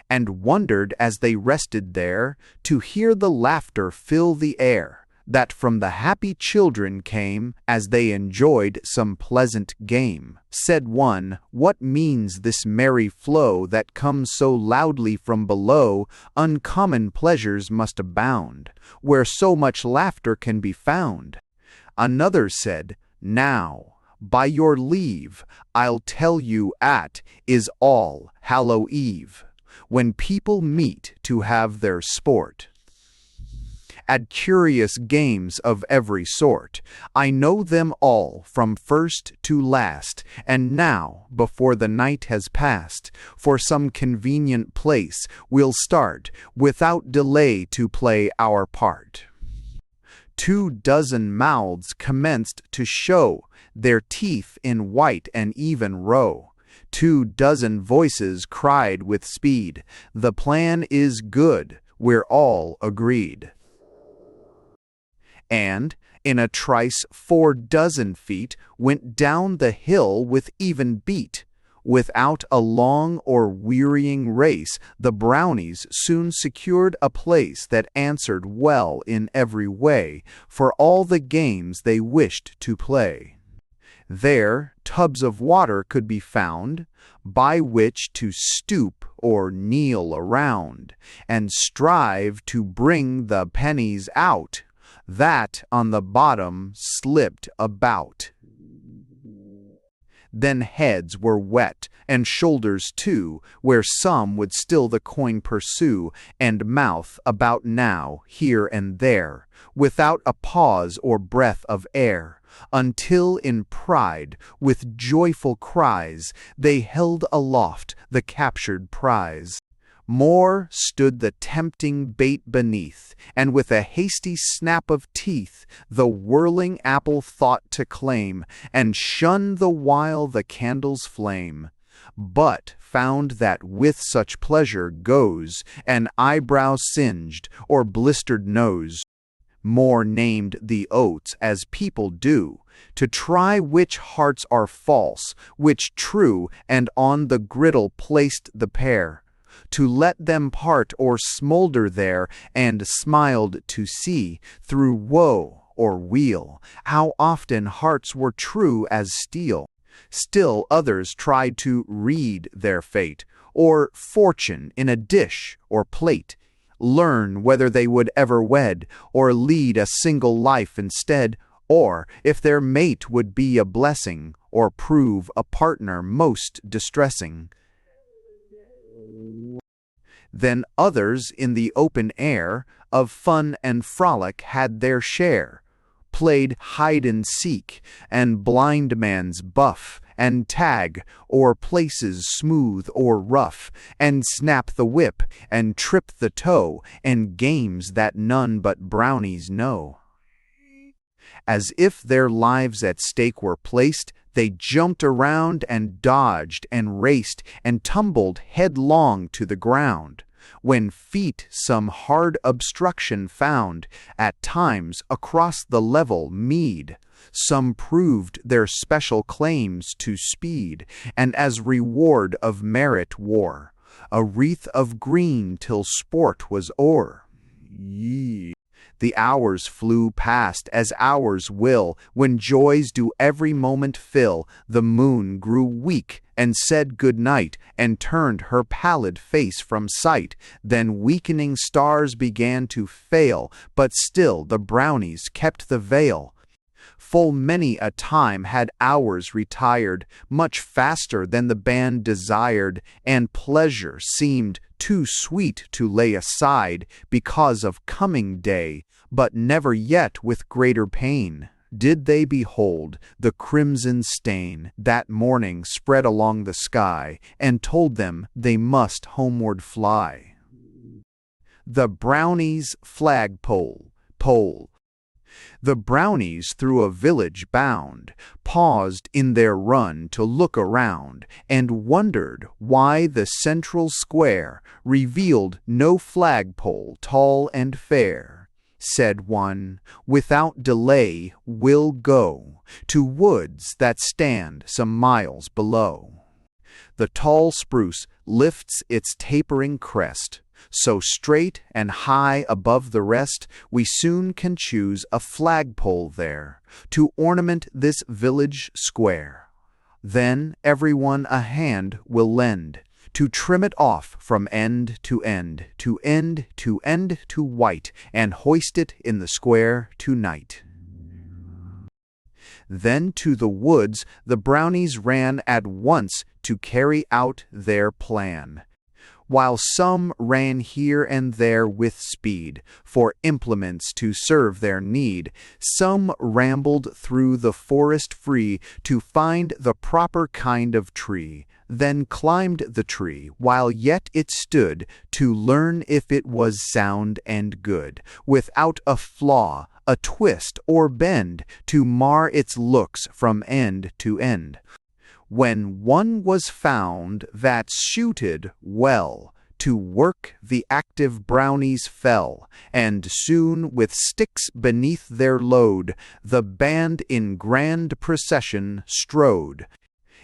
and wondered as they rested there, to hear the laughter fill the air, that from the happy children came, as they enjoyed some pleasant game. Said one, "What means this merry flow that comes so loudly from below? Uncommon pleasures must abound, where so much laughter can be found." Another said, "Now, by your leave, I'll tell you at is All Hallow Eve, when people meet to have their sport at curious games of every sort. I know them all from first to last, and now, before the night has passed, for some convenient place we'll start, without delay to play our part." 24 mouths commenced to show their teeth in white and even row. 24 voices cried with speed, "The plan is good, we're all agreed." And, in a trice 24 feet went down the hill with even beat. Without a long or wearying race, the brownies soon secured a place that answered well in every way for all the games they wished to play. There tubs of water could be found, by which to stoop or kneel around, and strive to bring the pennies out that on the bottom slipped about. Then heads were wet, and shoulders too, where some would still the coin pursue, and mouth about now, here and there, without a pause or breath of air, until in pride, with joyful cries, they held aloft the captured prize. More stood the tempting bait beneath, and with a hasty snap of teeth the whirling apple thought to claim, and shun the while the candle's flame, but found that with such pleasure goes an eyebrow singed or blistered nose. More named the oats as people do, to try which hearts are false, which true, and on the griddle placed the pair, to let them part or smolder there, and smiled to see, through woe or weal, how often hearts were true as steel. Still others tried to read their fate, or fortune in a dish or plate, learn whether they would ever wed, or lead a single life instead, or if their mate would be a blessing, or prove a partner most distressing. Then others in the open air of fun and frolic had their share, played hide and seek, and blind man's buff, and tag, or places smooth or rough, and snap the whip, and trip the toe, and games that none but brownies know. As if their lives at stake were placed, they jumped around and dodged and raced and tumbled headlong to the ground. When feet some hard obstruction found, at times across the level mead, some proved their special claims to speed, and as reward of merit wore a wreath of green till sport was o'er. The hours flew past as hours will, when joys do every moment fill. The moon grew weak, and said good night, and turned her pallid face from sight. Then weakening stars began to fail, but still the brownies kept the veil. Full many a time had hours retired, much faster than the band desired, and pleasure seemed too sweet to lay aside because of coming day, but never yet with greater pain did they behold the crimson stain that morning spread along the sky, and told them they must homeward fly. The Brownies' flagpole. The Brownies through a village bound, paused in their run to look around, and wondered why the central square revealed no flagpole tall and fair. Said one, "Without delay we'll go to woods that stand some miles below." The tall spruce lifts its tapering crest, so straight and high above the rest, we soon can choose a flagpole there to ornament this village square. Then everyone a hand will lend to trim it off from end to end, to end to end to white, and hoist it in the square tonight. Then to the woods the Brownies ran at once to carry out their plan, while some ran here and there with speed for implements to serve their need. Some rambled through the forest free to find the proper kind of tree, then climbed the tree while yet it stood to learn if it was sound and good, without a flaw, a twist or bend to mar its looks from end to end. When one was found that suited well to work, the active Brownies fell, and soon with sticks beneath their load the band in grand procession strode.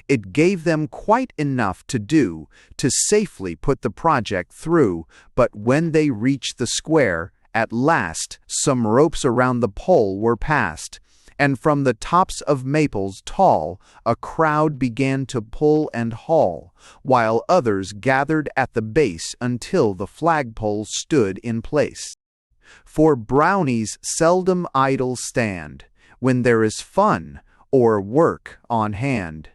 It gave them quite enough to do to safely put the project through, but when they reached the square, at last some ropes around the pole were passed, and from the tops of maples tall a crowd began to pull and haul, while others gathered at the base until the flagpole stood in place. For Brownies seldom idle stand when there is fun or work on hand.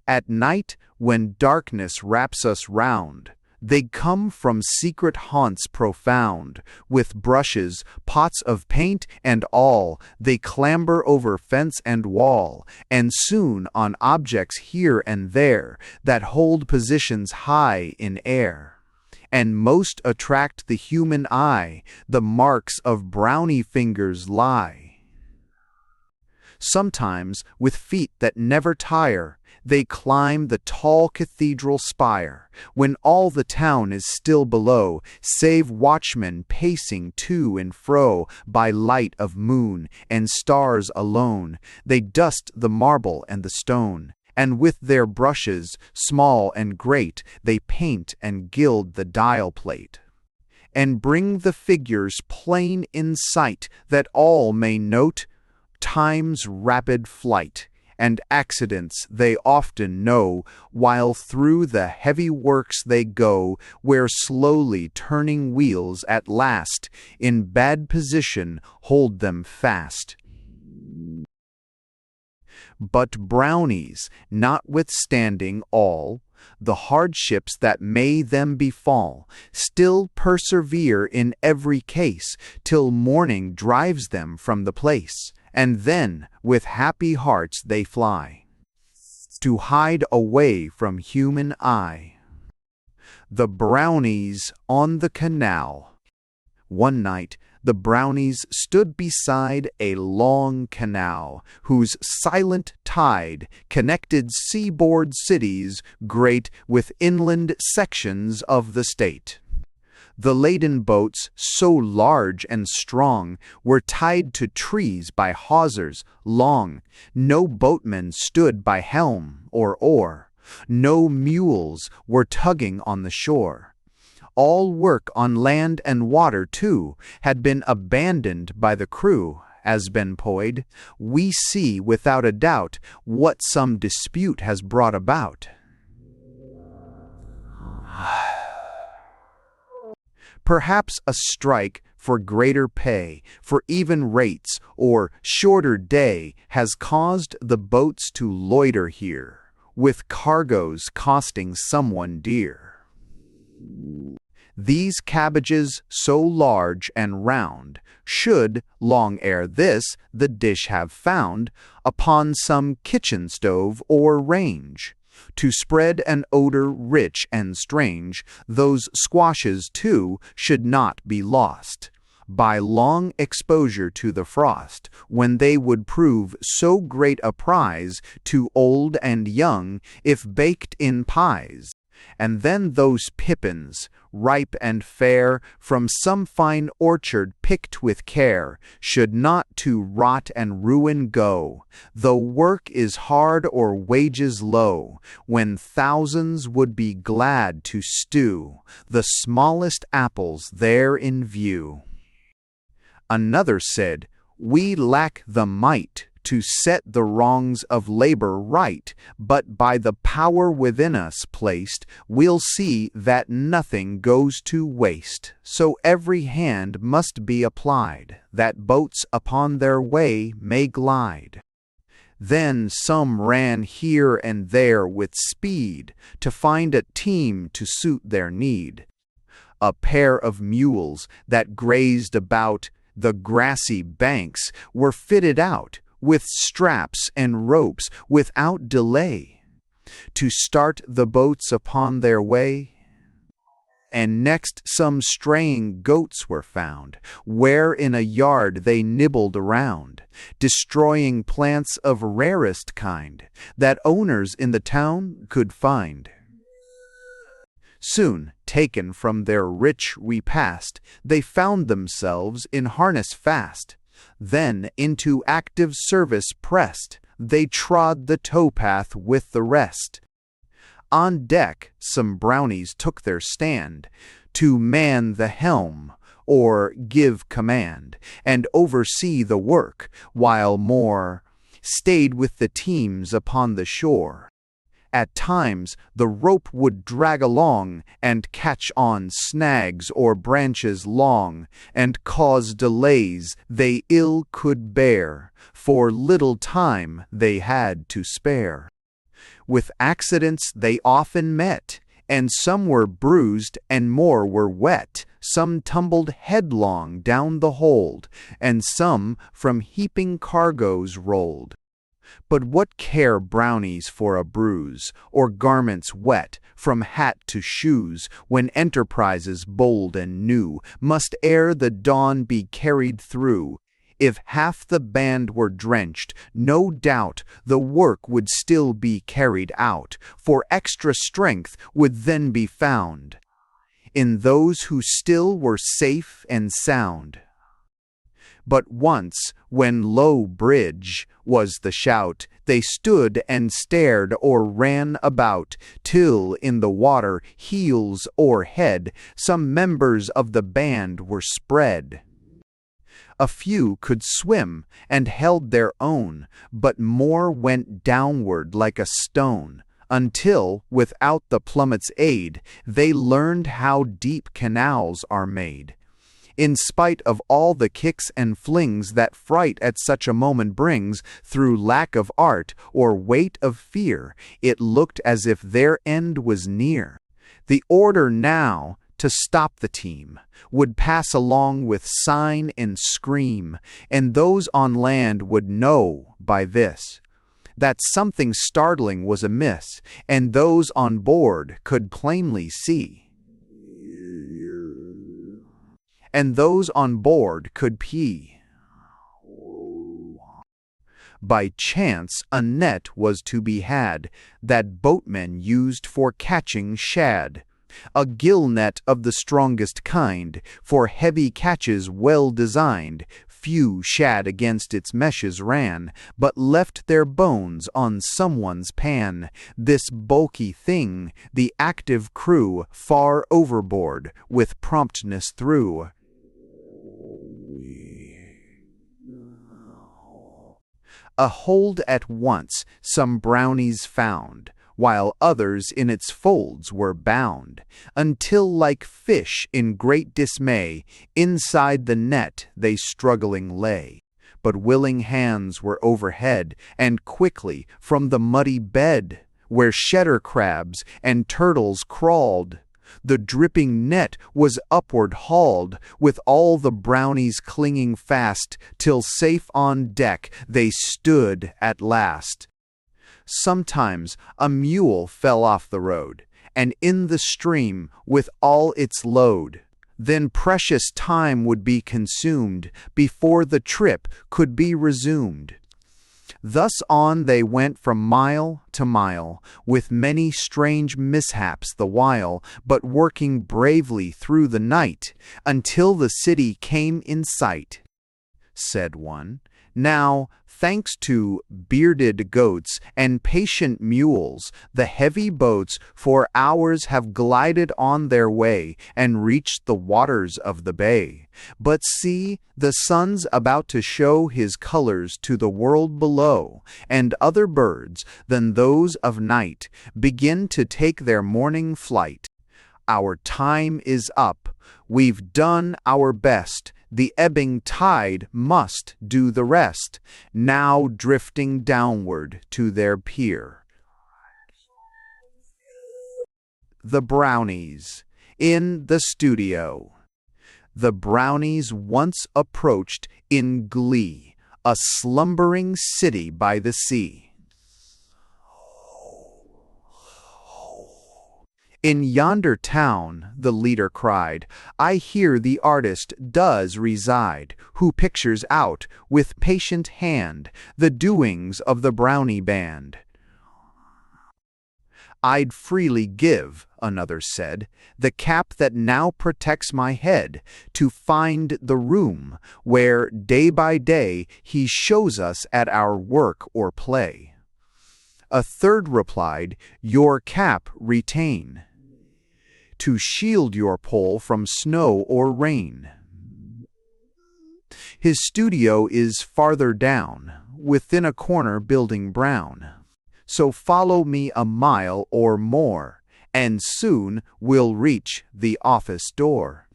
At night, when darkness wraps us round, they come from secret haunts profound. With brushes, pots of paint, and all, they clamber over fence and wall, and soon on objects here and there that hold positions high in air. And most attract the human eye, the marks of Brownie fingers lie. Sometimes, with feet that never tire, they climb the tall cathedral spire, when all the town is still below, save watchmen pacing to and fro by light of moon and stars alone. They dust the marble and the stone, and with their brushes, small and great, they paint and gild the dial plate, and bring the figures plain in sight, that all may note time's rapid flight, and accidents they often know, while through the heavy works they go, where slowly turning wheels at last in bad position hold them fast. But Brownies, notwithstanding all the hardships that may them befall, still persevere in every case, till morning drives them from the place, and then with happy hearts they fly, to hide away from human eye. The Brownies on the canal. One night the Brownies stood beside a long canal, whose silent tide connected seaboard cities great with inland sections of the state. The laden boats, so large and strong, were tied to trees by hawsers long. No boatmen stood by helm or oar. No mules were tugging on the shore. All work on land and water, too, had been abandoned by the crew. As Ben poyed, we see without a doubt what some dispute has brought about. Perhaps a strike for greater pay, for even rates, or shorter day, has caused the boats to loiter here, with cargoes costing someone dear. These cabbages so large and round should, long ere this, the dish have found upon some kitchen stove or range, to spread an odor rich and strange. Those squashes, too, should not be lost by long exposure to the frost, when they would prove so great a prize to old and young if baked in pies. And then those pippins, ripe and fair, from some fine orchard picked with care, should not to rot and ruin go, though work is hard or wages low, when thousands would be glad to stew the smallest apples there in view. Another said, "We lack the might to set the wrongs of labor right, but by the power within us placed, we'll see that nothing goes to waste. So every hand must be applied, that boats upon their way may glide." Then some ran here and there with speed, to find a team to suit their need. A pair of mules that grazed about the grassy banks were fitted out, with straps and ropes, without delay, to start the boats upon their way. And next some straying goats were found, where in a yard they nibbled around, destroying plants of rarest kind, that owners in the town could find. Soon, taken from their rich repast, they found themselves in harness fast. Then into active service pressed, they trod the towpath with the rest. On deck some brownies took their stand, to man the helm, or give command, and oversee the work, while more stayed with the teams upon the shore. At times the rope would drag along, and catch on snags or branches long, and cause delays they ill could bear, for little time they had to spare. With accidents they often met, and some were bruised and more were wet. Some tumbled headlong down the hold, and some from heaping cargoes rolled. But what care brownies for a bruise, or garments wet, from hat to shoes, when enterprises bold and new must ere the dawn be carried through? If half the band were drenched, no doubt the work would still be carried out, for extra strength would then be found in those who still were safe and sound. But once, when "Low bridge" was the shout, they stood and stared or ran about, till in the water, heels or head, some members of the band were spread. A few could swim and held their own, but more went downward like a stone, until, without the plummet's aid, they learned how deep canals are made. In spite of all the kicks and flings that fright at such a moment brings, through lack of art or weight of fear, it looked as if their end was near. The order now to stop the team would pass along with sign and scream, and those on land would know by this that something startling was amiss, and those on board could plainly see. And those on board could pee. By chance a net was to be had, that boatmen used for catching shad, a gill net of the strongest kind, for heavy catches well designed. Few shad against its meshes ran, but left their bones on someone's pan. This bulky thing the active crew far overboard with promptness threw. A hold at once some brownies found, while others in its folds were bound, until like fish in great dismay, inside the net they struggling lay. But willing hands were overhead, and quickly from the muddy bed, where shedder crabs and turtles crawled, the dripping net was upward hauled, with all the brownies clinging fast, till safe on deck they stood at last. Sometimes a mule fell off the road, and in the stream with all its load. Then precious time would be consumed before the trip could be resumed. Thus on they went from mile to mile, with many strange mishaps the while, but working bravely through the night, until the city came in sight. Said one, "Now, thanks to bearded goats and patient mules, the heavy boats for hours have glided on their way and reached the waters of the bay. But see, the sun's about to show his colors to the world below, and other birds than those of night begin to take their morning flight. Our time is up. We've done our best. The ebbing tide must do the rest, now drifting downward to their pier." The Brownies. In the studio. The Brownies once approached in glee a slumbering city by the sea. "In yonder town," the leader cried, "I hear the artist does reside, who pictures out, with patient hand, the doings of the Brownie band." "I'd freely give," another said, "the cap that now protects my head, to find the room where, day by day, he shows us at our work or play." A third replied, "Your cap retain, to shield your pole from snow or rain. His studio is farther down, within a corner building brown. So follow me a mile or more, and soon we'll reach the office door.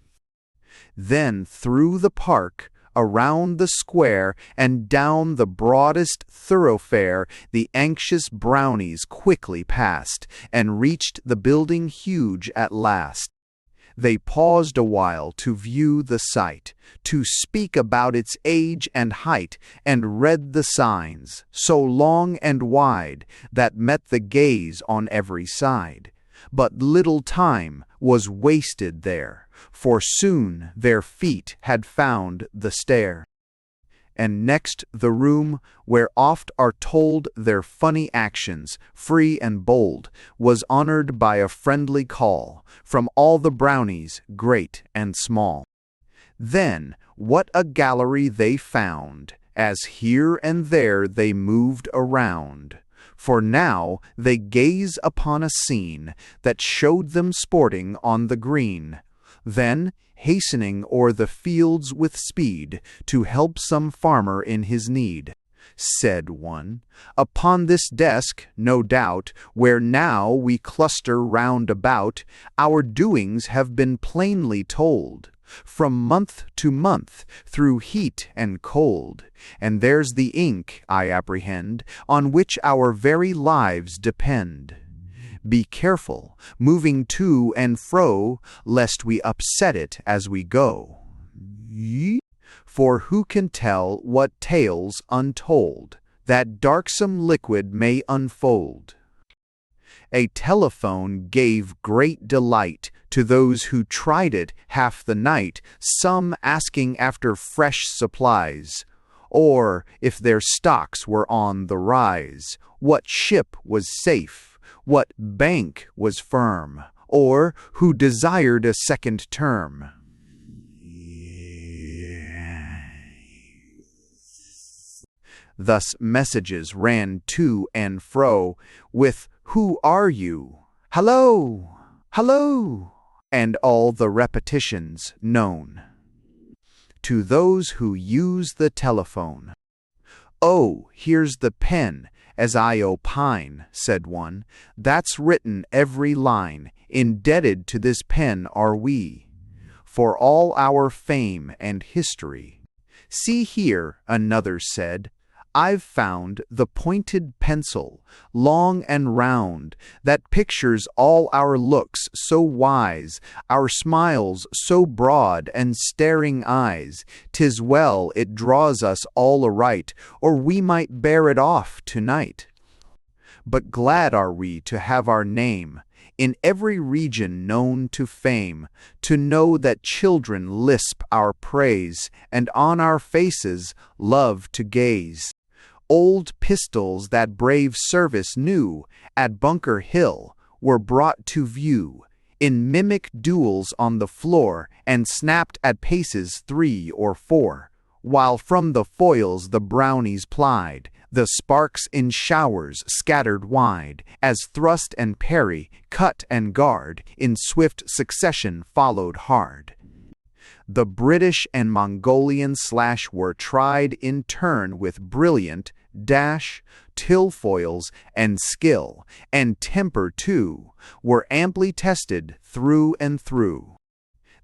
Then through the park, around the square, and down the broadest thoroughfare, the anxious Brownies quickly passed, and reached the building huge at last. They paused a while to view the sight, to speak about its age and height, and read the signs, so long and wide, that met the gaze on every side. But little time was wasted there, for soon their feet had found the stair. And next the room, where oft are told their funny actions, free and bold, was honored by a friendly call from all the Brownies, great and small. Then what a gallery they found, as here and there they moved around. For now they gaze upon a scene that showed them sporting on the green, then hastening o'er the fields with speed to help some farmer in his need. Said one, "Upon this desk, no doubt, where now we cluster round about, our doings have been plainly told, from month to month, through heat and cold. And there's the ink, I apprehend, on which our very lives depend. Be careful, moving to and fro, lest we upset it as we go. For who can tell what tales untold that darksome liquid may unfold?" A telephone gave great delight to those who tried it half the night, some asking after fresh supplies, or, if their stocks were on the rise, what ship was safe, what bank was firm, or who desired a second term. Thus messages ran to and fro, with "Who are you?" "Hello! Hello!" and all the repetitions known. To those who use the telephone, "Oh, here's the pen, as I opine," said one. "That's written every line, indebted to this pen are we, for all our fame and history." "See here," another said, "I've found the pointed pencil, long and round, that pictures all our looks so wise, our smiles so broad and staring eyes. 'Tis well it draws us all aright, or we might bear it off tonight. But glad are we to have our name in every region known to fame, to know that children lisp our praise, and on our faces love to gaze. Old pistols that brave service knew at Bunker Hill were brought to view, in mimic duels on the floor, and snapped at paces 3 or 4, while from the foils the Brownies plied, the sparks in showers scattered wide, as thrust and parry, cut and guard, in swift succession followed hard. The British and Mongolian slash were tried in turn with brilliant dash, tilfoils, and skill, and temper too, were amply tested through and through.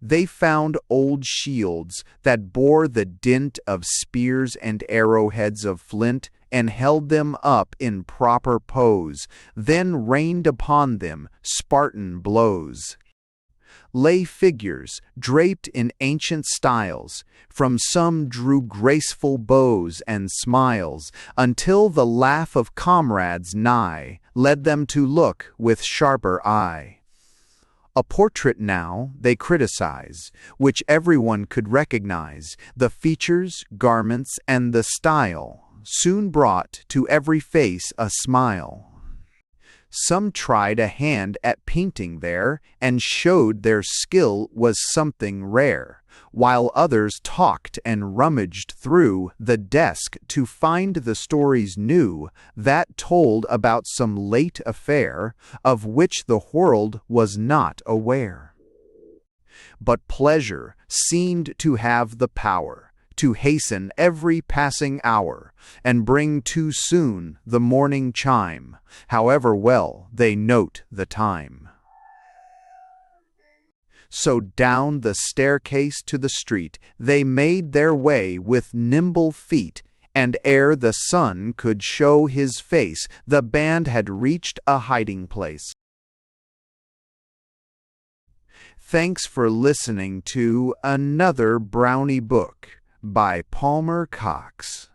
They found old shields that bore the dint of spears and arrowheads of flint, and held them up in proper pose, then rained upon them Spartan blows. Lay figures, draped in ancient styles, from some drew graceful bows and smiles, until the laugh of comrades nigh led them to look with sharper eye. A portrait now they criticize, which everyone could recognize, the features, garments, and the style, soon brought to every face a smile. Some tried a hand at painting there, and showed their skill was something rare, while others talked and rummaged through the desk to find the stories new that told about some late affair of which the world was not aware. But pleasure seemed to have the power to hasten every passing hour, and bring too soon the morning chime, however well they note the time. So down the staircase to the street they made their way with nimble feet, and ere the sun could show his face, the band had reached a hiding place. Thanks for listening to another Brownie book by Palmer Cox.